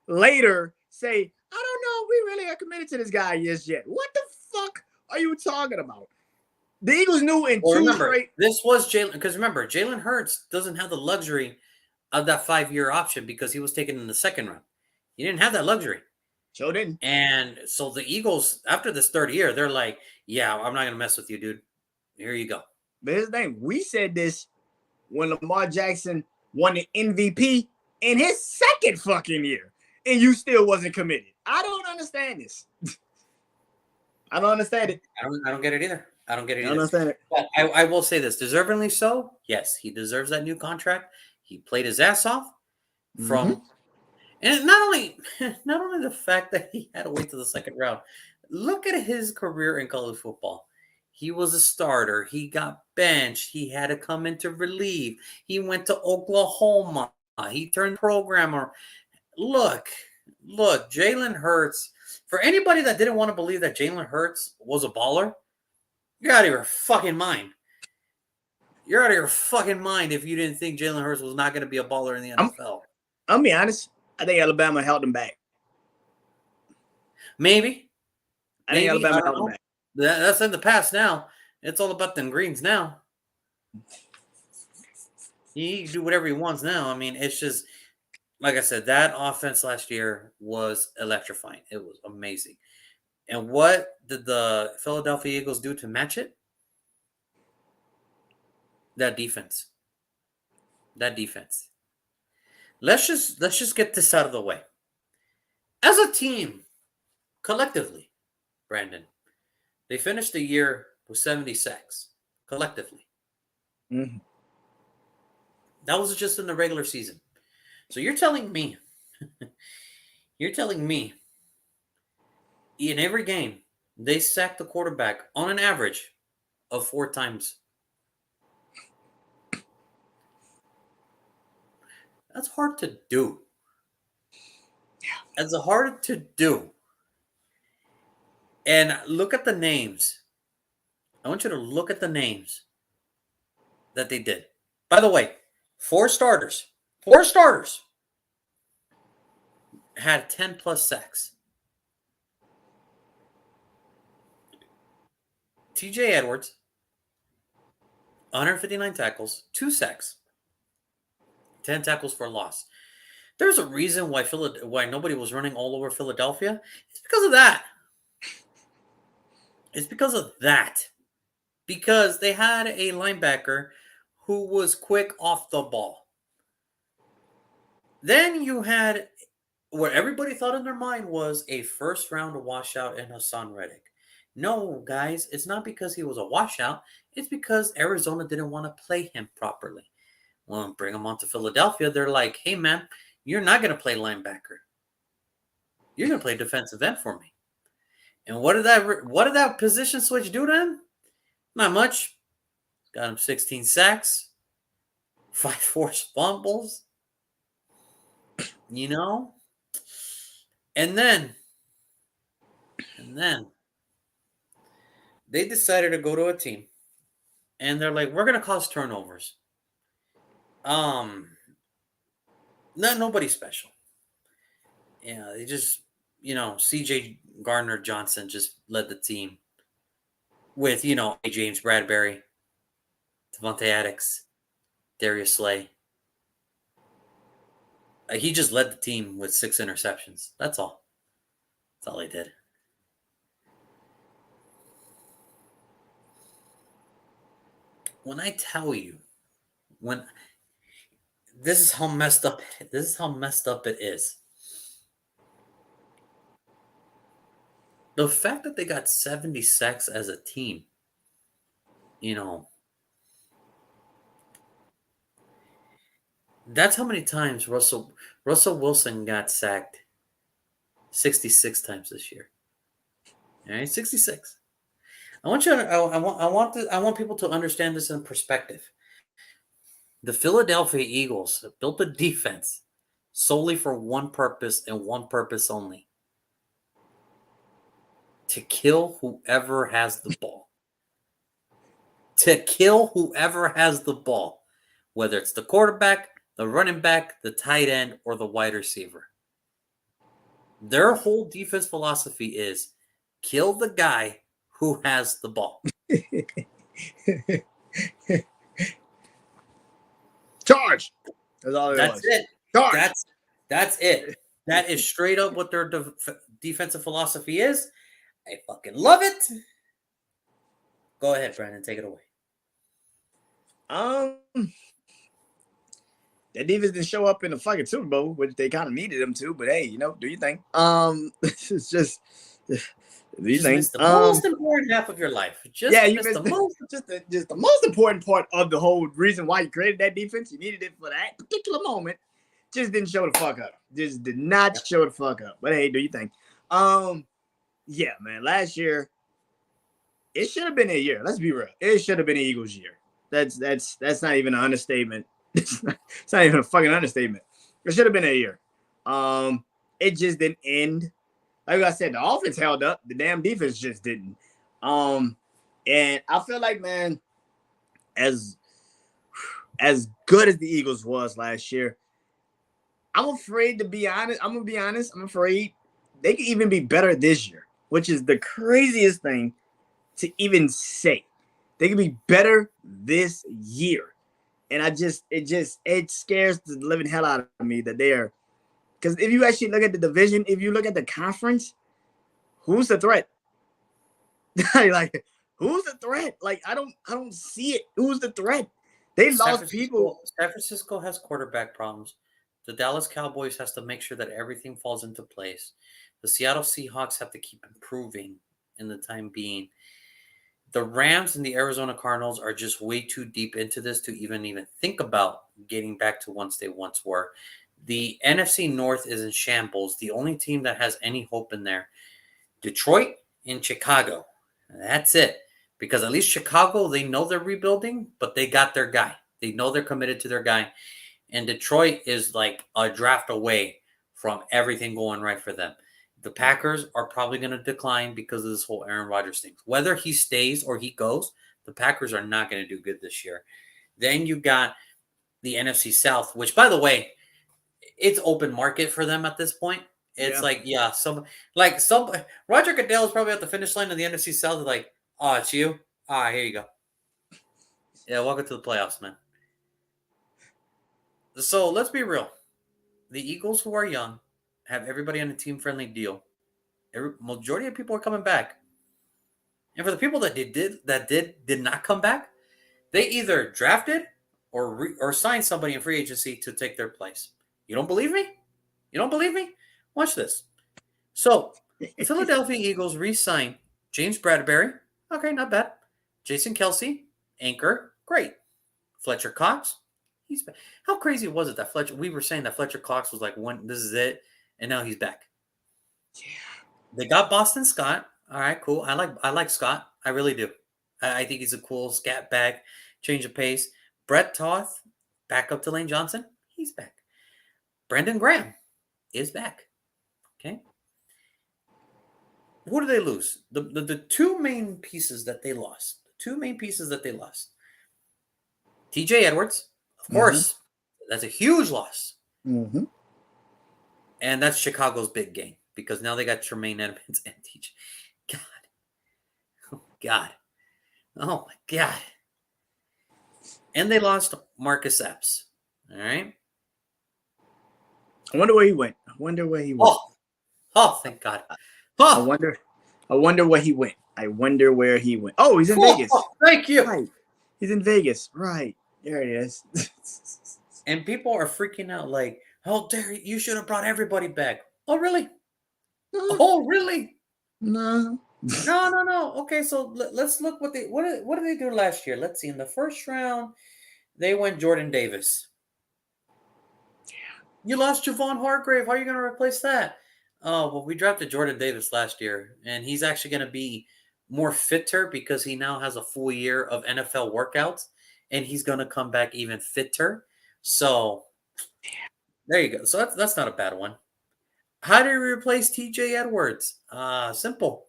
later, say, I don't know, we really are committed to this guy just yet. What the fuck are you talking about? The Eagles knew in two straight. This was Jalen, because remember, Jalen Hurts doesn't have the luxury of that 5-year option because he was taken in the second round. He didn't have that luxury. Sure didn't. And so the Eagles, after this third year, they're like, yeah, I'm not going to mess with you, dude. Here you go. But here's the thing. We said this when Lamar Jackson won the MVP in his second fucking year, and you still wasn't committed. I don't understand this. I don't understand it. I don't get it either. I don't get it either. I don't understand it. But I will say this, deservingly so. Yes, he deserves that new contract. He played his ass off from, and not only the fact that he had to wait to the second round. Look at his career in college football. He was a starter. He got benched. He had to come in to relieve. He went to Oklahoma. He turned programmer. Look, Jalen Hurts. For anybody that didn't want to believe that Jalen Hurts was a baller, you're out of your fucking mind. You're out of your fucking mind if you didn't think Jalen Hurts was not going to be a baller in the NFL. I'll be honest. I think Alabama held him back. Maybe. I think Alabama held him back. That's in the past now. It's all about them greens now. He can do whatever he wants now. I mean, it's just, like I said, that offense last year was electrifying. It was amazing. And what did the Philadelphia Eagles do to match it? That defense. Let's just get this out of the way. As a team, collectively, Brandon, they finished the year with 70 sacks collectively. Mm-hmm. That was just in the regular season. So you're telling me in every game they sacked the quarterback on an average of 4 times. That's hard to do. Yeah. That's hard to do. And look at the names. I want you to look at the names that they did. By the way, 4 starters had 10 plus sacks. TJ Edwards, 159 tackles, 2 sacks, 10 tackles for loss. There's a reason why nobody was running all over Philadelphia. It's because of that. Because they had a linebacker who was quick off the ball. Then you had what everybody thought in their mind was a first-round washout in Hassan Reddick. No, guys, it's not because he was a washout. It's because Arizona didn't want to play him properly. Well, bring him on to Philadelphia. They're like, hey, man, you're not going to play linebacker. You're going to play defensive end for me. And what did that position switch do to him? Not much. Got him 16 sacks, 5 forced fumbles. You know? And then they decided to go to a team and they're like, we're gonna cause turnovers. Nobody special. Yeah, they just, CJ Gardner Johnson just led the team with, James Bradbury, Devontae Adams, Darius Slay. He just led the team with 6 interceptions. That's all. That's all he did. When I tell you, this is how messed up it is. The fact that they got 70 sacks as a team, that's how many times Russell Wilson got sacked. 66 times this year. All right, 66. I want people to understand this in perspective. The Philadelphia Eagles built a defense solely for one purpose and one purpose only: to kill whoever has the ball. To kill whoever has the ball, whether it's the quarterback, the running back, the tight end, or the wide receiver. Their whole defense philosophy is kill the guy who has the ball. Charge. That's all That's it. Charge. That's it. That is straight up what their defensive philosophy is. I fucking love it. Go ahead, Brandon. Take it away. That defense didn't show up in the fucking Super Bowl, which they kind of needed them to. But hey, do you think? It's just. Do you think? Missed the most important half of your life. You missed the most important part of the whole reason why you created that defense. You needed it for that particular moment. Just didn't show the fuck up. Just did not show the fuck up. But hey, do you think? Yeah, man. Last year, it should have been a year. Let's be real. It should have been an Eagles year. That's not even an understatement. It's not even a fucking understatement. It should have been a year. It just didn't end. Like I said, the offense held up. The damn defense just didn't. And I feel like, man, as good as the Eagles was last year, I'm afraid to be honest. I'm gonna be honest. I'm afraid they could even be better this year, which is the craziest thing to even say. They could be better this year. And it scares the living hell out of me that they are. Because if you actually look at the division, if you look at the conference, who's the threat? Like, who's the threat? Like, I don't see it. Who's the threat? They lost people. San Francisco has quarterback problems. The Dallas Cowboys has to make sure that everything falls into place. The Seattle Seahawks have to keep improving in the time being. The Rams and the Arizona Cardinals are just way too deep into this to even think about getting back to once they once were. The NFC North is in shambles. The only team that has any hope in there, Detroit and Chicago. That's it. Because at least Chicago, they know they're rebuilding, but they got their guy. They know they're committed to their guy. And Detroit is like a draft away from everything going right for them. The Packers are probably going to decline because of this whole Aaron Rodgers thing. Whether he stays or he goes, the Packers are not going to do good this year. Then you got the NFC South, which, by the way, it's open market for them at this point. It's Roger Goodell is probably at the finish line of the NFC South. Like, oh, it's you. Here you go. Yeah, welcome to the playoffs, man. So let's be real. The Eagles, who are young, have everybody on a team-friendly deal. Majority of people are coming back, and for the people that did not come back, they either drafted or signed somebody in free agency to take their place. You don't believe me? You don't believe me? Watch this. So the Philadelphia Eagles re-signed James Bradbury. Okay, not bad. Jason Kelce, anchor, great. Fletcher Cox, He's back. How crazy was it that Fletcher? We were saying that Fletcher Cox was like, "One, this is it," and now he's back. Yeah. They got Boston Scott. All right, cool. I like Scott. I really do. I think he's a cool scat back, change of pace. Brett Toth, back up to Lane Johnson. He's back. Brandon Graham is back. Okay. Who do they lose? The two main pieces that they lost. The two main pieces that they lost. TJ Edwards, of course, that's a huge loss. Mm-hmm. And that's Chicago's big game because now they got Tremaine Edmonds and TJ. God. Oh, God. Oh, my God. And they lost Marcus Epps. All right. I wonder where he went. Oh, thank God. I Oh, wonder where he went. I wonder where he went. Oh, he's in Vegas. Thank you. Right. He's in Vegas. Right. There it is. And people are freaking out like, oh, Derry, you should have brought everybody back. Oh, really? Oh, really? No. No. Okay, so let's look what did they do last year? Let's see. In the first round, they went Jordan Davis. You lost Javon Hargrave. How are you going to replace that? Oh, well, we drafted Jordan Davis last year, and he's actually going to be more fitter because he now has a full year of NFL workouts, and he's going to come back even fitter. So there you go. So that's not a bad one. How do we replace TJ Edwards? Simple.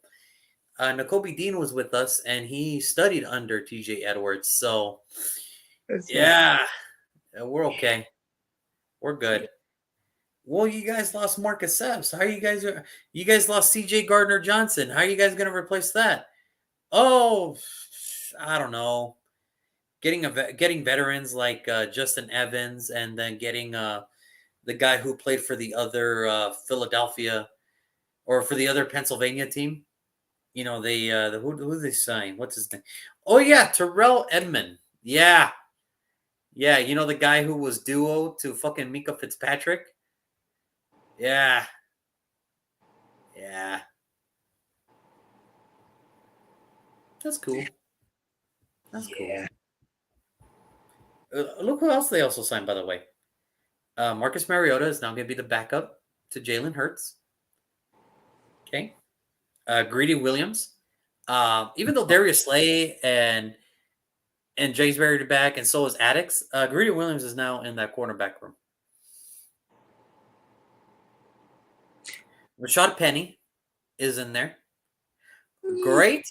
N'Kobe Dean was with us, and he studied under TJ Edwards. So yeah, we're okay. We're good. Well, you guys lost Marcus Epps. How are you guys? You guys lost C.J. Gardner Johnson. How are you guys going to replace that? Oh, I don't know. Getting veterans like Justin Evans, and then getting the guy who played for the other Philadelphia or for the other Pennsylvania team. You know, who they sign? What's his name? Oh yeah, Terrell Edmond. Yeah, you know the guy who was duo to fucking Mika Fitzpatrick. Yeah. That's cool. That's cool. Look who else they also signed, by the way. Marcus Mariota is now going to be the backup to Jalen Hurts. Okay. Greedy Williams. Even though Darius Slay and Jay's buried back, and so is Addix, Greedy Williams is now in that cornerback room. Rashad Penny is in there. Great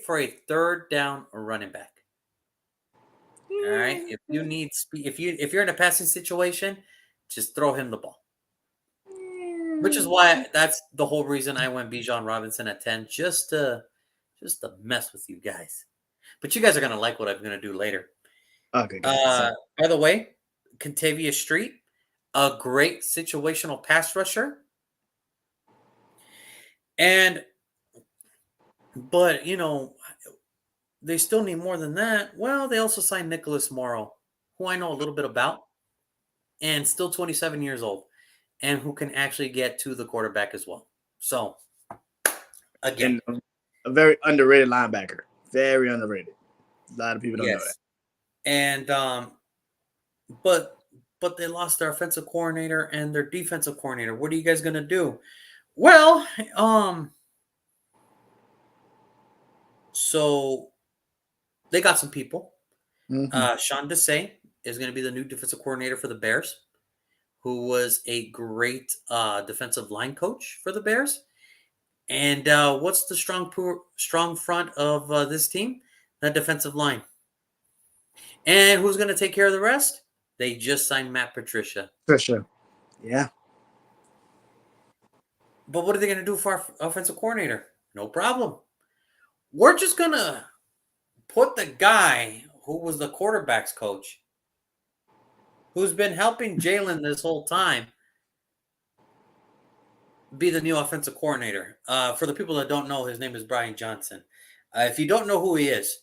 for a third down running back. All right. If you need speed, if you're in a passing situation, just throw him the ball. Which is why that's the whole reason I went Bijan Robinson at 10, just to mess with you guys. But you guys are gonna like what I'm gonna do later. Okay. By the way, Contavia Street, a great situational pass rusher. But they still need more than that. Well, they also signed Nicholas Morrow, who I know a little bit about, and still 27 years old, and who can actually get to the quarterback as well. So, again, and a very underrated linebacker. Very underrated. A lot of people don't know that. And but they lost their offensive coordinator and their defensive coordinator. What are you guys gonna do? Well, so they got some people. Sean Desai is going to be the new defensive coordinator for the Bears, who was a great defensive line coach for the Bears. And what's the strong front of this team? The defensive line. And who's going to take care of the rest? They just signed Matt Patricia. Patricia. Yeah. But what are they going to do for our offensive coordinator? No problem. We're just going to put the guy who was the quarterback's coach, who's been helping Jalen this whole time, be the new offensive coordinator. For the people that don't know, his name is Brian Johnson. If you don't know who he is,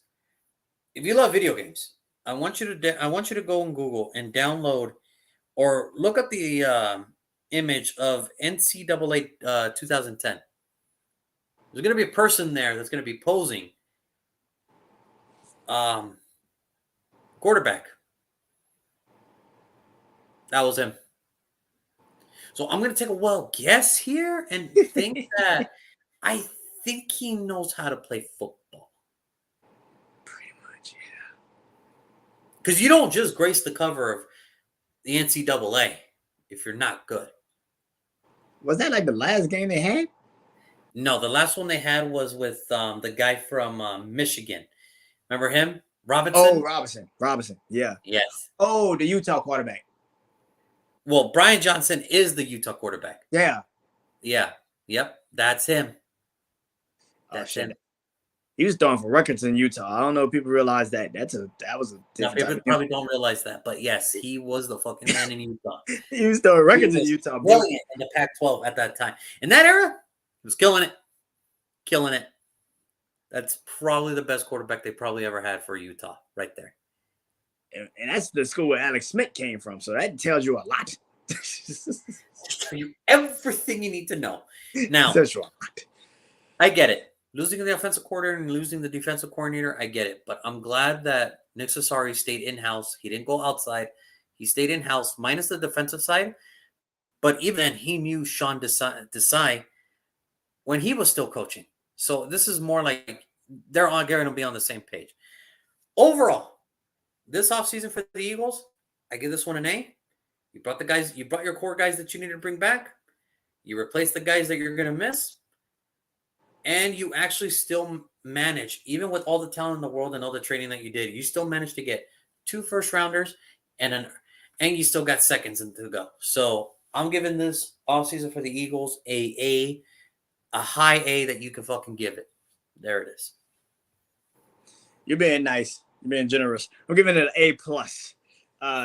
if you love video games, I want you to go on Google and download or look up the image of NCAA 2010. There's going to be a person there that's going to be posing quarterback. That was him. So I'm gonna take a wild guess here and think that I think he knows how to play football. Pretty much, yeah. Because you don't just grace the cover of the NCAA if you're not good. Was that like the last game they had? No, the last one they had was with the guy from Michigan. Remember him? Oh, Robinson? Robinson. Yeah. Yes. Oh, the Utah quarterback. Well, Brian Johnson is the Utah quarterback. Yeah. Yeah. Yep. That's him. Oh That's shit. him. He was throwing for records in Utah. I don't know if people realize that. That was a Now, different people type of probably don't realize that, but yes, he was the fucking man in Utah. he was throwing He records in was Utah, bro. brilliant in the Pac-12 at that time. In that era, he was killing it. Killing it. That's probably the best quarterback they probably ever had for Utah, right there. And that's the school where Alex Smith came from. So that tells you a lot. Tell you everything you need to know. Now, Tells you a lot. I get it. Losing the offensive coordinator and losing the defensive coordinator, I get it. But I'm glad that Nick Cesari stayed in-house. He didn't go outside. He stayed in-house, minus the defensive side. But even then, he knew Sean Desai when he was still coaching. So this is more like they're all going to be on the same page. Overall, this offseason for the Eagles, I give this one an A. You brought your core guys that you need to bring back. You replaced the guys that you're going to miss. And you actually still manage, even with all the talent in the world and all the training that you did, you still managed to get 2 first-rounders and you still got seconds to go. So I'm giving this offseason for the Eagles a high A that you can fucking give it. There it is. You're being nice. You're being generous. I'm giving it an A+.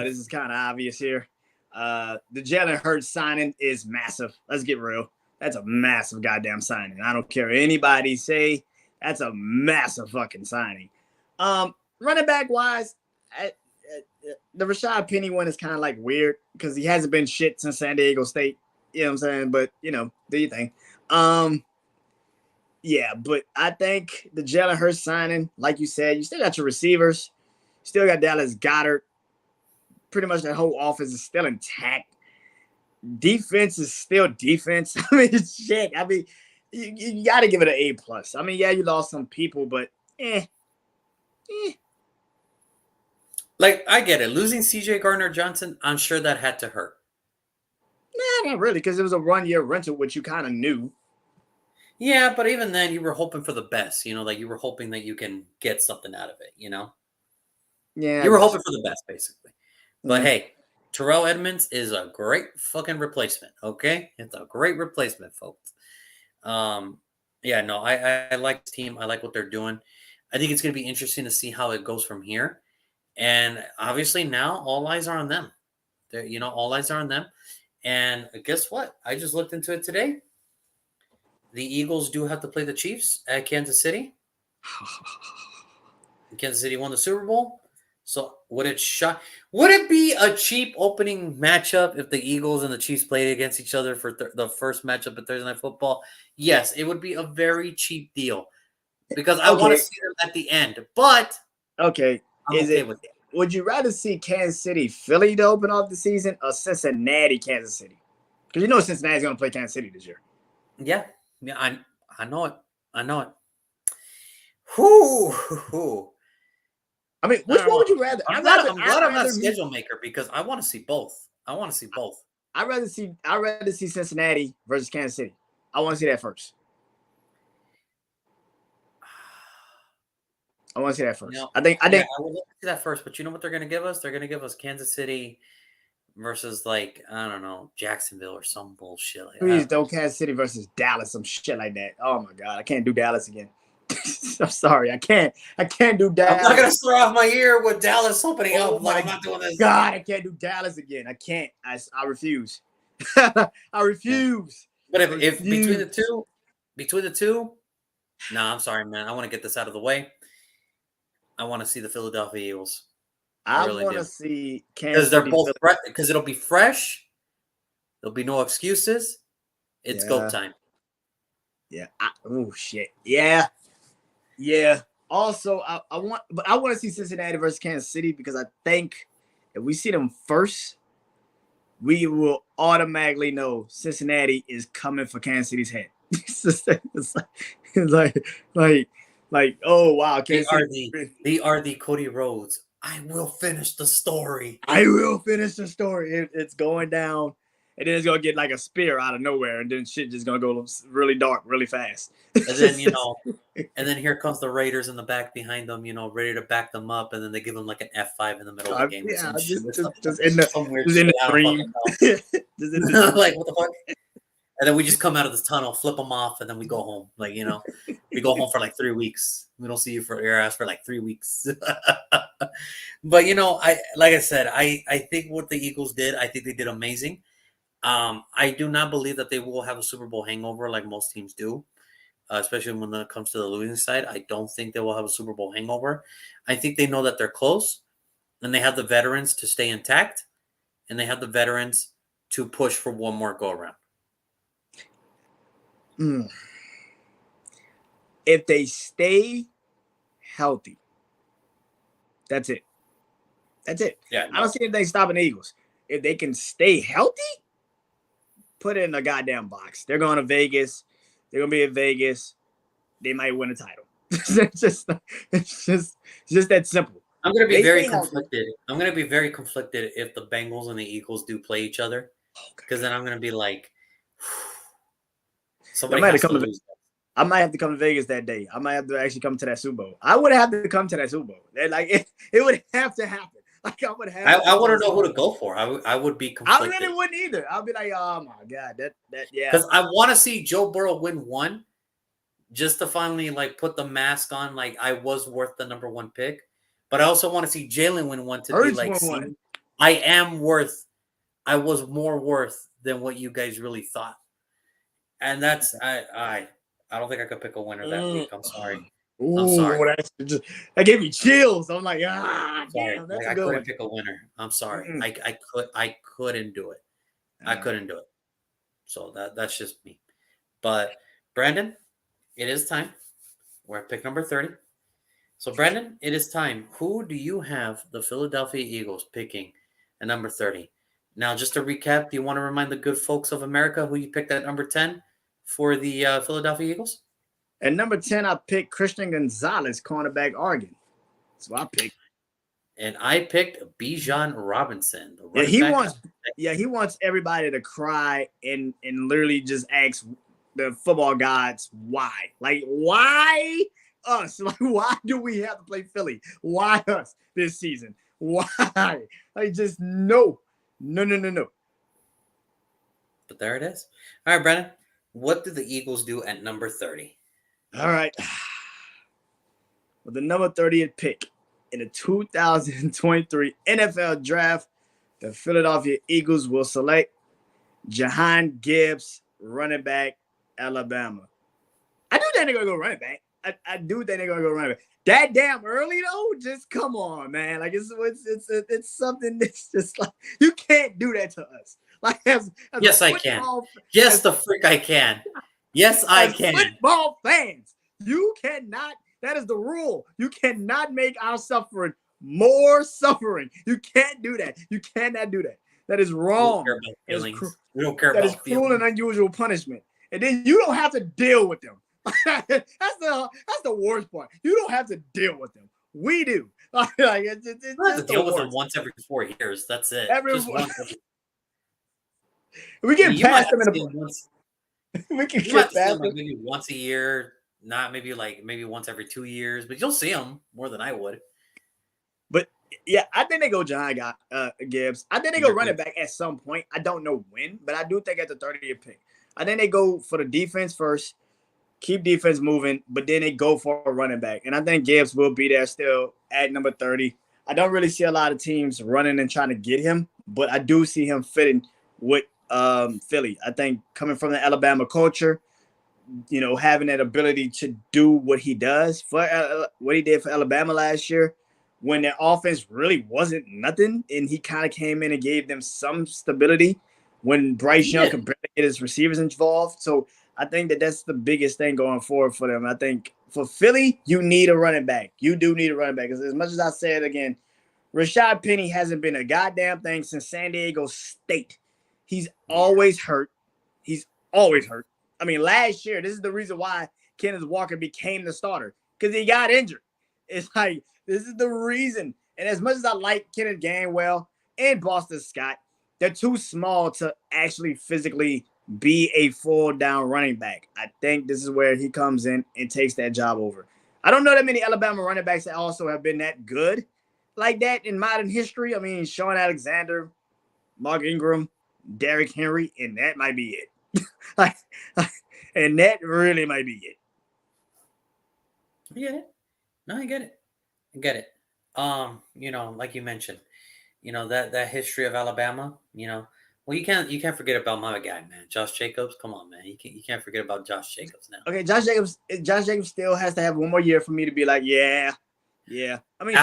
This is kind of obvious here. The Jalen Hurts signing is massive. Let's get real. That's a massive goddamn signing. I don't care what anybody say. That's a massive fucking signing. Running back wise, the Rashad Penny one is kind of like weird because he hasn't been shit since San Diego State. You know what I'm saying? But, you know, do your thing. Yeah, but I think the Jalen Hurts signing, like you said, you still got your receivers. Still got Dallas Goedert. Pretty much that whole offense is still intact. Defense is still defense. I mean, shit. I mean, you got to give it an A+. I mean, yeah, you lost some people, but Like, I get it. Losing CJ Gardner-Johnson, I'm sure that had to hurt. Nah, not really, because it was a 1-year rental, which you kind of knew. Yeah, but even then, you were hoping for the best. You know, like you were hoping that you can get something out of it, you know? Yeah. You were hoping for the best, basically. But Mhm. hey, Terrell Edmonds is a great fucking replacement, okay? It's a great replacement, folks. Yeah, no, I like the team. I like what they're doing. I think it's going to be interesting to see how it goes from here. And obviously now all eyes are on them. All eyes are on them. And guess what? I just looked into it today. The Eagles do have to play the Chiefs at Kansas City. Kansas City won the Super Bowl. So would it be a cheap opening matchup if the Eagles and the Chiefs played against each other for the first matchup at Thursday Night Football? Yes, it would be a very cheap deal because I want to see them at the end. But okay, I'm okay with it. Would you rather see Kansas City, Philly to open off the season, or Cincinnati, Kansas City? Because you know Cincinnati's going to play Kansas City this year. Yeah, I know it. I know it. Whoo. I mean, which one would you rather? I'm glad I'm not a schedule maker because I want to see both. I want to see both. I'd rather see Cincinnati versus Kansas City. I want to see that first. I want to see that first. No, I think I would like to see that first, but you know what they're going to give us? They're going to give us Kansas City versus like I don't know Jacksonville or some bullshit like please that. don't Kansas City versus Dallas, some shit like that. Oh my god, I can't do Dallas again. I'm sorry, I can't do Dallas. I'm not gonna start off my year with Dallas opening up. Oh Like, I'm not doing this. God, I can't do Dallas again. I can't. I refuse. I refuse. But if between the two, no, I'm sorry, man. I want to get this out of the way. I want to see the Philadelphia Eagles. I really want to do. see Kansas Because they're City. both because it'll be fresh. There'll be no excuses. It's go time. Yeah. Oh shit. Yeah. Also, I want to see Cincinnati versus Kansas City because I think if we see them first, we will automatically know Cincinnati is coming for Kansas City's head. It's like, oh wow, They Kansas are City. they are the Cody Rhodes. I will finish the story. I will finish the story. It's going down, and then it's gonna get like a spear out of nowhere, and then shit just gonna go really dark, really fast. And then and then here comes the Raiders in the back behind them, ready to back them up, and then they give them like an F5 in the middle of the game or yeah, some shit. just in the Some weird just in shit. the I don't dream. fucking know. Like what the fuck? And then we just come out of this tunnel, flip them off, and then we go home. Like we go home for like 3 weeks. We don't see you for your ass for like 3 weeks. But like I said, I think what the Eagles did, I think they did amazing. I do not believe that they will have a Super Bowl hangover like most teams do, especially when it comes to the losing side. I don't think they will have a Super Bowl hangover. I think they know that they're close, and they have the veterans to stay intact, and they have the veterans to push for one more go around. If they stay healthy, that's it. That's it. Yeah, I don't see anything stopping the Eagles. If they can stay healthy, put it in a goddamn box. They're going to Vegas. They're gonna be in Vegas. They might win a title. it's just that simple. I'm gonna be very conflicted. I'm gonna be very conflicted if the Bengals and the Eagles do play each other, because then I'm gonna be like, somebody has to lose. I might have to come to Vegas that day. I might have to actually come to that Super Bowl. I would have to come to that Super Bowl. Like it would have to happen. Like I would have. I wouldn't know who to go for. I would be conflicted. I really wouldn't either. I'll be like, oh my god, that yeah. Because I want to see Joe Burrow win one, just to finally like put the mask on. Like I was worth the number one pick, but I also want to see Jalen win one to be like, see, I am worth. I was more worth than what you guys really thought, and that's I don't think I could pick a winner that week. I'm sorry. Ooh, I'm sorry. That gave me chills. I'm like, damn, that's a good one. I couldn't pick a winner. I'm sorry. I couldn't do it. I couldn't do it. So that's just me. But Brandon, it is time. We're at pick number 30. So Brandon, it is time. Who do you have the Philadelphia Eagles picking at number 30? Now, just to recap, do you want to remind the good folks of America who you picked at number 10 for the Philadelphia Eagles? At number 10, I picked Christian Gonzalez, cornerback, Oregon. That's what I picked. And I picked Bijan Robinson. He wants everybody to cry and literally just ask the football gods why. Like, why us? Like, why do we have to play Philly? Why us this season? Why? Like, just no. But there it is. All right, Brennan. What did the Eagles do at number 30? All right. With the number 30th pick in the 2023 NFL Draft, the Philadelphia Eagles will select Jahan Gibbs, running back, Alabama. I do think they're going to go running back. I do think they're going to go running back. That damn early, though? Just come on, man. Like, it's something that's just like, you can't do that to us. Like, yes, I can. Yes, the freak I can. Yes, I can. Football fans, you cannot. That is the rule. You cannot make our suffering more suffering. You can't do that. You cannot do that. That is wrong. We don't care about that is cruel and unusual punishment. And then you don't have to deal with them. That's the worst part. You don't have to deal with them. We do. Like, it's have to deal with them once every 4 years. That's it. We get past them in a we can get past like maybe once a year, not maybe once every 2 years, but you'll see them more than I would. But yeah, I think they go John Gibbs. I think they go running back at some point. I don't know when, but I do think at the 30th pick. I think they go for the defense first, keep defense moving, but then they go for a running back. And I think Gibbs will be there still at number 30. I don't really see a lot of teams running and trying to get him, but I do see him fitting with Philly. I think coming from the Alabama culture, having that ability to do what he does for what he did for Alabama last year, when their offense really wasn't nothing, and he kind of came in and gave them some stability when Bryce Young could barely get his receivers involved. So I think that's the biggest thing going forward for them. I think for Philly, you need a running back. You do need a running back. Because as much as I said again, Rashad Penny hasn't been a goddamn thing since San Diego State. He's always hurt. He's always hurt. I mean, last year, this is the reason why Kenneth Walker became the starter, because he got injured. It's like, this is the reason. And as much as I like Kenneth Gainwell and Boston Scott, they're too small to actually physically be a full down running back. I think this is where he comes in and takes that job over. I don't know that many Alabama running backs that also have been that good like that in modern history. I mean, Sean Alexander, Mark Ingram, Derrick Henry, and that might be it. And that really might be it. I get it. No, I get it. I get it. Like you mentioned, that history of Alabama, well, you can't forget about my guy, man, Josh Jacobs. Come on, man, you can't forget about Josh Jacobs now. Okay, Josh Jacobs still has to have one more year for me to be like, yeah. I mean,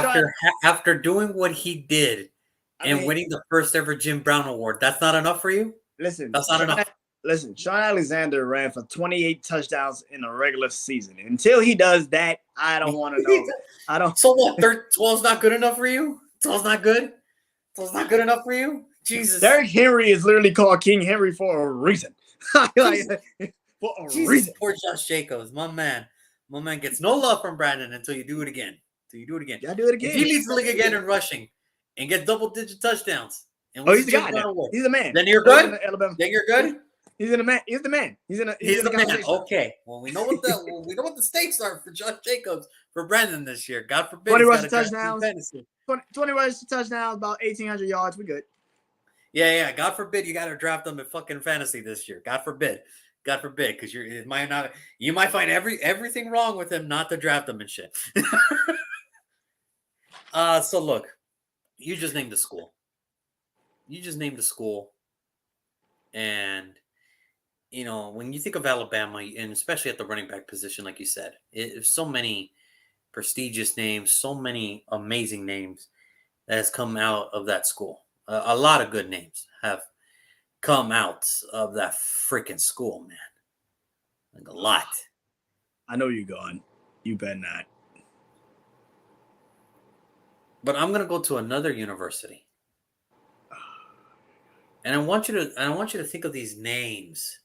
after doing what he did and winning the first ever Jim Brown Award, that's not enough for you. Listen, that's not enough. Listen, Sean Alexander ran for 28 touchdowns in a regular season. Until he does that, I don't want to know. I don't. So what? 12's not good enough for you? 12's not good? 12's not good enough for you? Jesus. Derrick Henry is literally called King Henry for a reason. Jesus, poor Josh Jacobs. My man gets no love from Brandon until you do it again. Yeah, do it again. If he leads the league again in rushing and gets double-digit touchdowns. He's the guy. He's the man. Then you're good? Then you're good? He's the man. He's the man. He's the man. Okay. Well, we know what the stakes are for Josh Jacobs for Brandon this year. God forbid. 20 rushing touchdowns. 20 rushing touchdowns, about 1,800 yards. We good. Yeah. God forbid you got to draft them in fucking fantasy this year. God forbid, because you might find everything wrong with him not to draft them and shit. So look, you just named the school. And when you think of Alabama, and especially at the running back position, like you said, so many prestigious names, so many amazing names that has come out of that school. A lot of good names have come out of that freaking school, man. Like a lot. I know you're going. You better not. But I'm going to go to another university. And I want you to think of these names.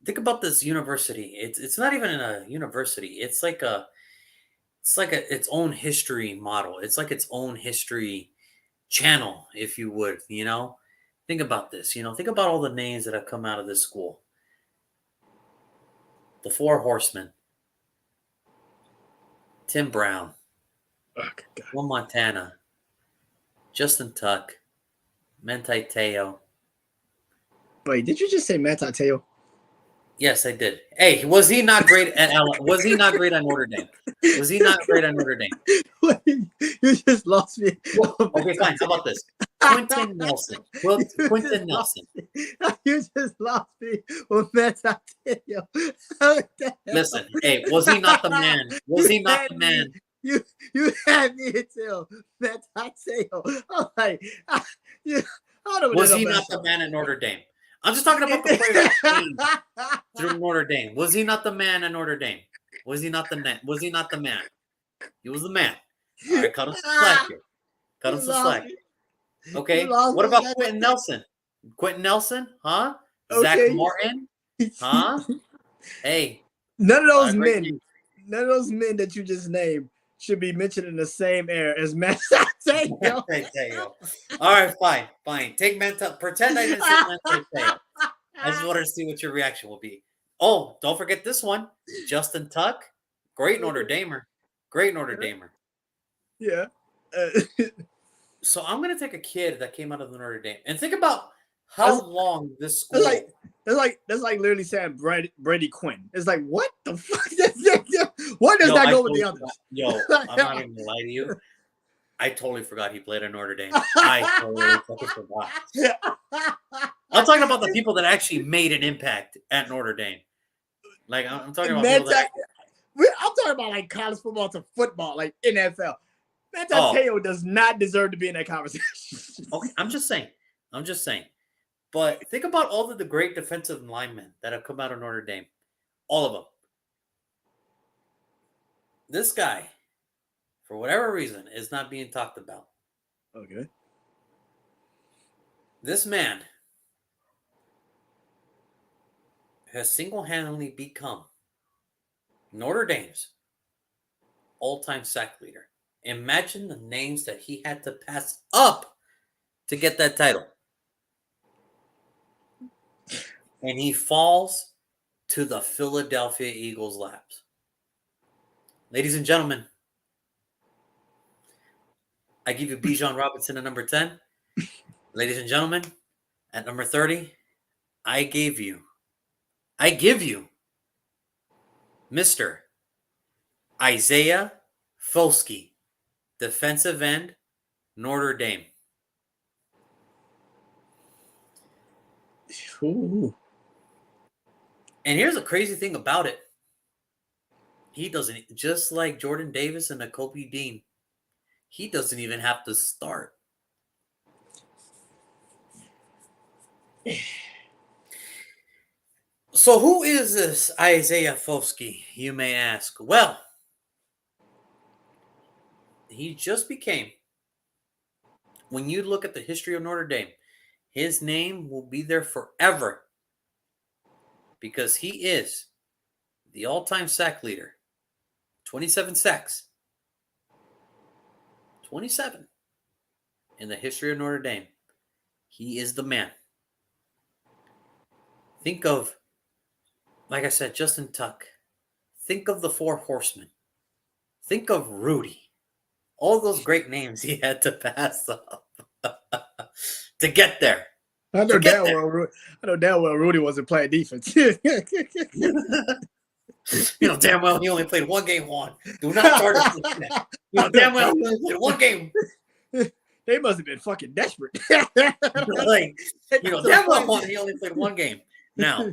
Think about this university. It's not even a university. It's like its own history model. It's like its own history channel, if you would. Think about this. Think about all the names that have come out of this school. The Four Horsemen. Tim Brown. Will Montana. Justin Tuck. Manti Te'o. Wait, did you just say Manti Te'o? Yes, I did. Hey, was he not great at Was he not great at Notre Dame? Was he not great at Notre Dame? You just lost me. Well, okay, fine. How about this? Quentin Nelson. Quentin Nelson. You just lost me with Manti Te'o. Listen, hey, was he not the man? Was he not the man? You had me until Manti Te'o. I'm like, was he not the man at Notre Dame? I'm just talking about the player that came through Notre Dame. Was he not the man at Notre Dame? Was he not the man? He was the man. All right, cut him some slack here. Cut him some slack. Okay. What about Quentin Nelson? Quentin Nelson? Huh? Okay. Zach Martin? Huh? Hey. None of those men that you just named should be mentioned in the same air as Manti Te'o. All right, fine. Take pretend I didn't say Manti Te'o. I just wanted to see what your reaction will be. Oh, don't forget this one. Justin Tuck. Great Notre Damer. Yeah. So I'm going to take a kid that came out of the Notre Dame and think about how long this school. That's like literally saying Brady Quinn. It's like, what the fuck? What does that go with the others? I'm not even gonna lie to you. I totally forgot he played at Notre Dame. I totally fucking forgot. I'm talking about the people that actually made an impact at Notre Dame. Like I'm talking about people that. I'm talking about like college football to football, like NFL. Manti Te'o does not deserve to be in that conversation. Okay, I'm just saying. But think about all of the great defensive linemen that have come out of Notre Dame. All of them. This guy, for whatever reason, is not being talked about. Okay. This man has single-handedly become Notre Dame's all-time sack leader. Imagine the names that he had to pass up to get that title. And he falls to the Philadelphia Eagles' laps. Ladies and gentlemen, I give you Bijan Robinson at number 10. Ladies and gentlemen, at number 30, I give you Mr. Isaiah Foskey, defensive end, Notre Dame. Ooh. And here's the crazy thing about it. He doesn't, just like Jordan Davis and Nakobe Dean, he doesn't even have to start. So who is this Isaiah Foskey, you may ask? Well, he just became, when you look at the history of Notre Dame, his name will be there forever because he is the all-time sack leader. 27 sacks. 27 in the history of Notre Dame. He is the man. Think of, like I said, Justin Tuck. Think of the Four Horsemen. Think of Rudy. All those great names he had to pass up to get there. I know damn well Rudy wasn't playing defense. You know damn well he only played one game. Juan, do not start us with that. You know damn well he only played one game. They must have been fucking desperate. Like, you know damn well Juan, he only played one game. Now,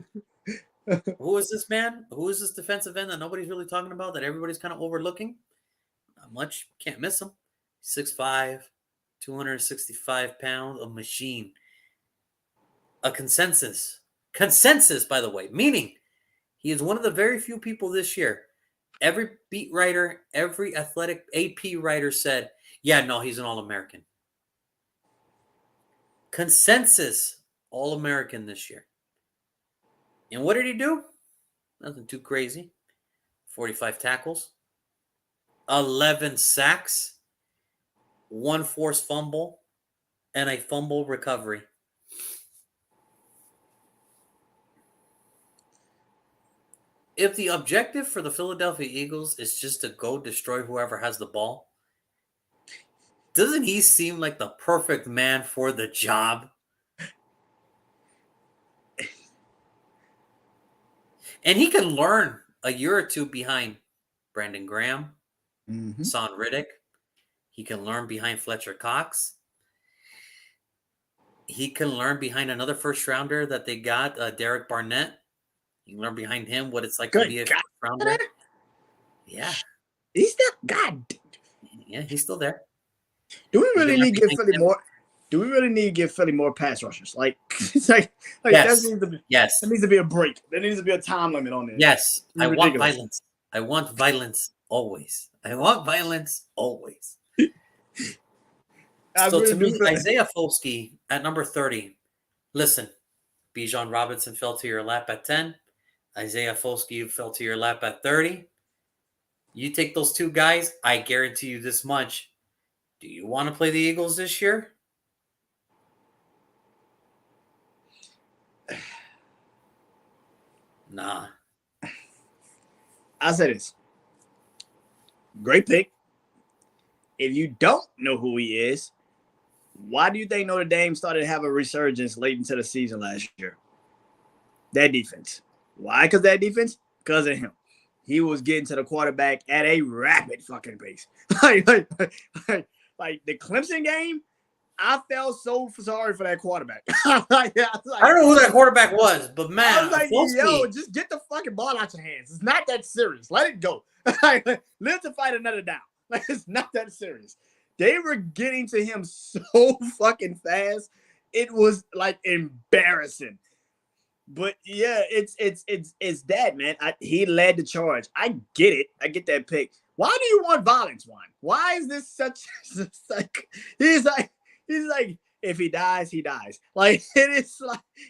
who is this man? Who is this defensive end that nobody's really talking about, that everybody's kind of overlooking? Not much. Can't miss him. 6'5", 265 pounds, a machine. A consensus. Consensus, by the way, meaning he is one of the very few people this year. Every beat writer, every athletic AP writer said, yeah, no, he's an All-American. Consensus All-American this year. And what did he do? Nothing too crazy. 45 tackles, 11 sacks, 1 forced fumble, and a fumble recovery. If the objective for the Philadelphia Eagles is just to go destroy whoever has the ball, doesn't he seem like the perfect man for the job? And he can learn a year or two behind Brandon Graham, Son Riddick. He can learn behind Fletcher Cox. He can learn behind another first rounder that they got, Derek Barnett. You can learn behind him what it's like to be a first rounder. Yeah. He's still God. Yeah, he's still there. Do we really need to give Philly more? Do we really need to give Philly more pass rushers? Like, it's like yes. that needs to be, yes. There needs to be a break. There needs to be a time limit on this. Yes. I want violence. I want violence always. I want violence always. So really to me, Isaiah Foskey at number 30. Listen, Bijan Robinson fell to your lap at 10. Isaiah Foskey fell to your lap at 30. You take those two guys, I guarantee you this much. Do you want to play the Eagles this year? Nah. I'll say this. Great pick. If you don't know who he is, why do you think Notre Dame started to have a resurgence late into the season last year? That defense. Why? Because that defense? Because of him. He was getting to the quarterback at a rapid fucking pace. Like the Clemson game, I felt so sorry for that quarterback. I don't know who that quarterback was, but man, I was like, yo, just get the fucking ball out your hands. It's not that serious. Let it go. Live to fight another down. Like, it's not that serious. They were getting to him so fucking fast. It was like embarrassing. But yeah, it's that, man. He led the charge. I get it. I get that pick. Why do you want violence, Juan? Why is this such like he's like if he dies, he dies. Like it is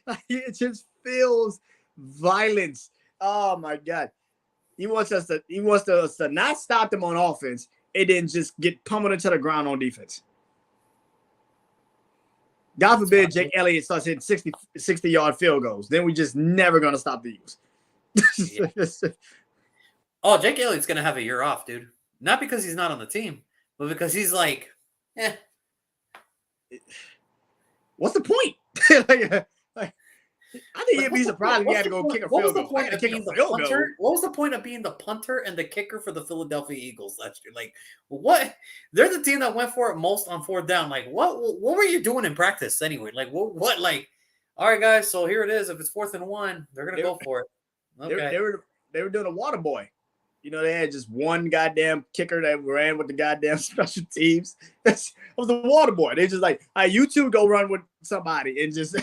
like it just feels violence. Oh my god. He wants us to not stop them on offense and then just get pummeled into the ground on defense. God forbid Jake Elliott starts hitting 60-yard field goals. Then we just never gonna stop the Eagles. Yeah. Oh, Jake Elliott's gonna have a year off, dude. Not because he's not on the team, but because he's like, what's the point? I think he'd be surprised if he had to go kick a field goal. What was the point of being the punter and the kicker for the Philadelphia Eagles last year? Like, what? They're the team that went for it most on fourth down. Like, what were you doing in practice anyway? Like, what? Like, all right, guys. So here it is. If it's 4th and 1, they're gonna go for it. Okay. They were doing a water boy. You know, they had just one goddamn kicker that ran with the goddamn special teams. That was the water boy. They just like, all right, you two go run with somebody and just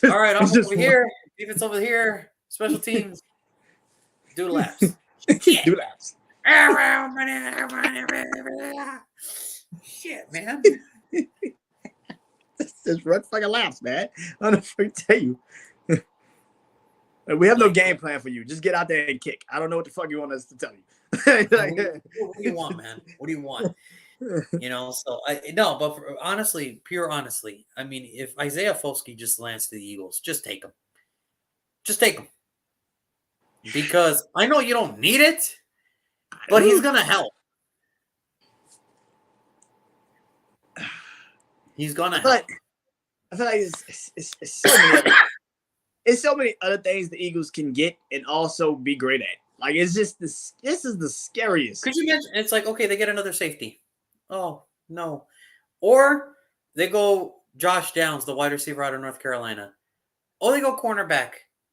all right, I'm over here. Defense over here. Special teams. Do laps. Do laps. Shit, man. Just run fucking laps, man. I don't know to tell you. We have no game plan for you. Just get out there and kick. I don't know what the fuck you want us to tell you. What do you want, man? What do you want? You know, so honestly, pure honestly, I mean, if Isaiah Foskey just lands to the Eagles, just take him. Just take him. Because I know you don't need it, but he's going to help. He's going to help. I feel like it's so many other things the Eagles can get and also be great at. Like, it's just this is the scariest. Could you imagine? It's like, okay, they get another safety. Oh, no. Or they go Josh Downs, the wide receiver out of North Carolina. Oh, they go cornerback.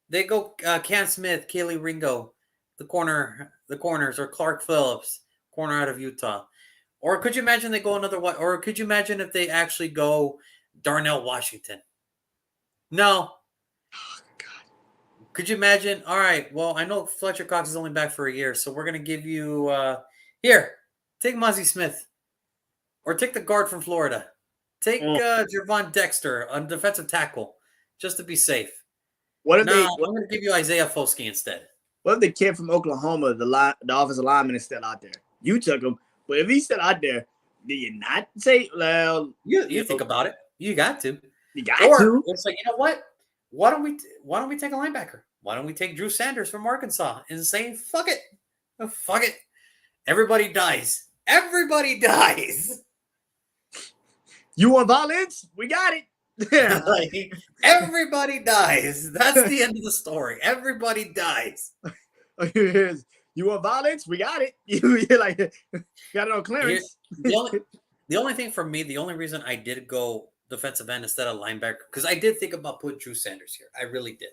They go Cam Smith, Kelee Ringo, the corners, or Clark Phillips, corner out of Utah. Or could you imagine they go another one? Or could you imagine if they actually go Darnell Washington? No. Could you imagine? All right. Well, I know Fletcher Cox is only back for a year, so we're going to give you here. Take Mozzie Smith, or take the guard from Florida. Take Gervon Dexter on defensive tackle, just to be safe. I'm going to give you Isaiah Foskey instead. What if the kid from Oklahoma, the offensive lineman, is still out there? You took him, but if he's still out there, do you not say? Well, you think about it. You got to. You got to. It's like, you know what? Why don't we take a linebacker? Why don't we take Drew Sanders from Arkansas and say, fuck it. Fuck it. Everybody dies. Everybody dies. You want violence? We got it. Like, everybody dies. That's the end of the story. Everybody dies. You want violence? We got it. You're like, got it on clearance. The only thing for me, the only reason I did go defensive end instead of linebacker, because I did think about putting Drew Sanders here. I really did.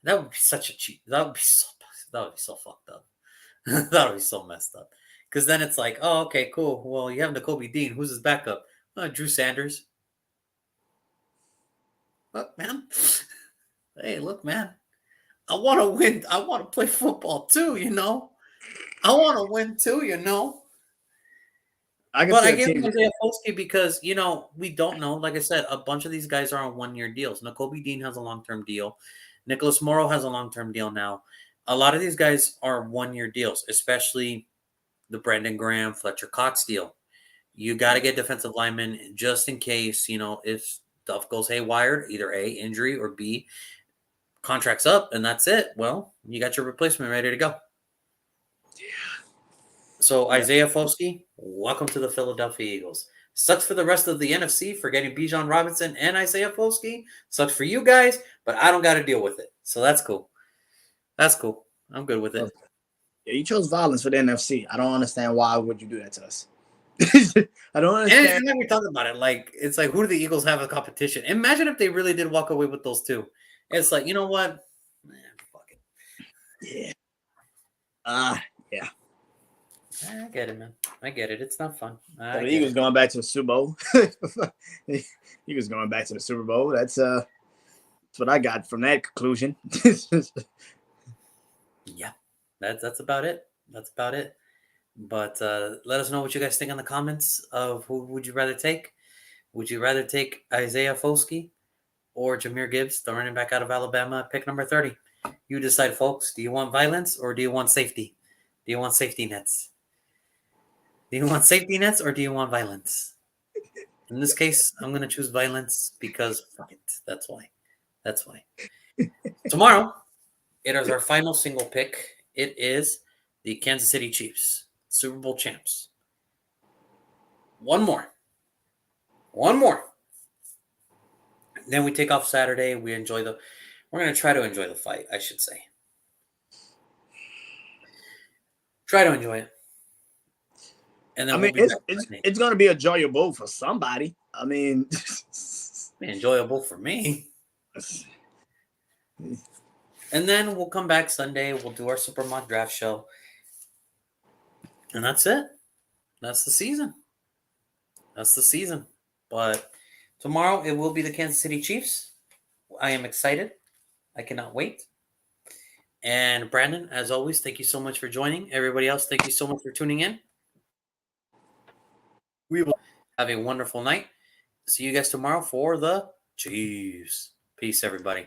That would be such a cheat. That would be so fucked up. That would be so messed up. Because then it's like, oh, okay, cool. Well, you have Nakobe Dean. Who's his backup? Drew Sanders. Look, man. Hey, look, man. I want to win. I want to play football too, you know. I want to win too, you know. I give him Isaiah Foskey because, you know, we don't know. Like I said, a bunch of these guys are on one-year deals. Nakobe Dean has a long-term deal. Nicholas Morrow has a long-term deal now. A lot of these guys are one-year deals, especially the Brandon Graham, Fletcher Cox deal. You got to get defensive linemen just in case, you know, if stuff goes haywire, either A, injury, or B, contract's up, and that's it. Well, you got your replacement ready to go. Yeah. So Isaiah Foskey, welcome to the Philadelphia Eagles. Sucks for the rest of the NFC for getting Bijan Robinson and Isaiah Foskey. Sucks for you guys, but I don't got to deal with it. So that's cool. That's cool. I'm good with it. Yeah, you chose violence for the NFC. I don't understand why would you do that to us. I don't understand. And then we talk about it. Like, it's like, who do the Eagles have a competition? Imagine if they really did walk away with those two. It's like, you know what? Man, fuck it. Yeah. Yeah. I get it, man. I get it. It's not fun. The Eagles going back to the Super Bowl. Eagles going back to the Super Bowl. That's what I got from that conclusion. Yeah, that's about it. That's about it. But let us know what you guys think in the comments of who would you rather take. Would you rather take Isaiah Foskey or Jahmyr Gibbs, the running back out of Alabama, pick number 30? You decide, folks. Do you want violence or do you want safety? Do you want safety nets? Do you want safety nets or do you want violence? In this case, I'm going to choose violence because fuck it. That's why. That's why. Tomorrow, it is our final single pick. It is the Kansas City Chiefs, Super Bowl champs. One more. Then we take off Saturday. We're going to try to enjoy the fight, I should say. Try to enjoy it. And then it's going to be enjoyable for somebody. I mean, enjoyable for me. And then we'll come back Sunday. We'll do our Super Mock Draft show. And that's it. That's the season. But tomorrow it will be the Kansas City Chiefs. I am excited. I cannot wait. And Brandon, as always, thank you so much for joining. Everybody else, thank you so much for tuning in. We will have a wonderful night. See you guys tomorrow for the Chiefs. Peace, everybody.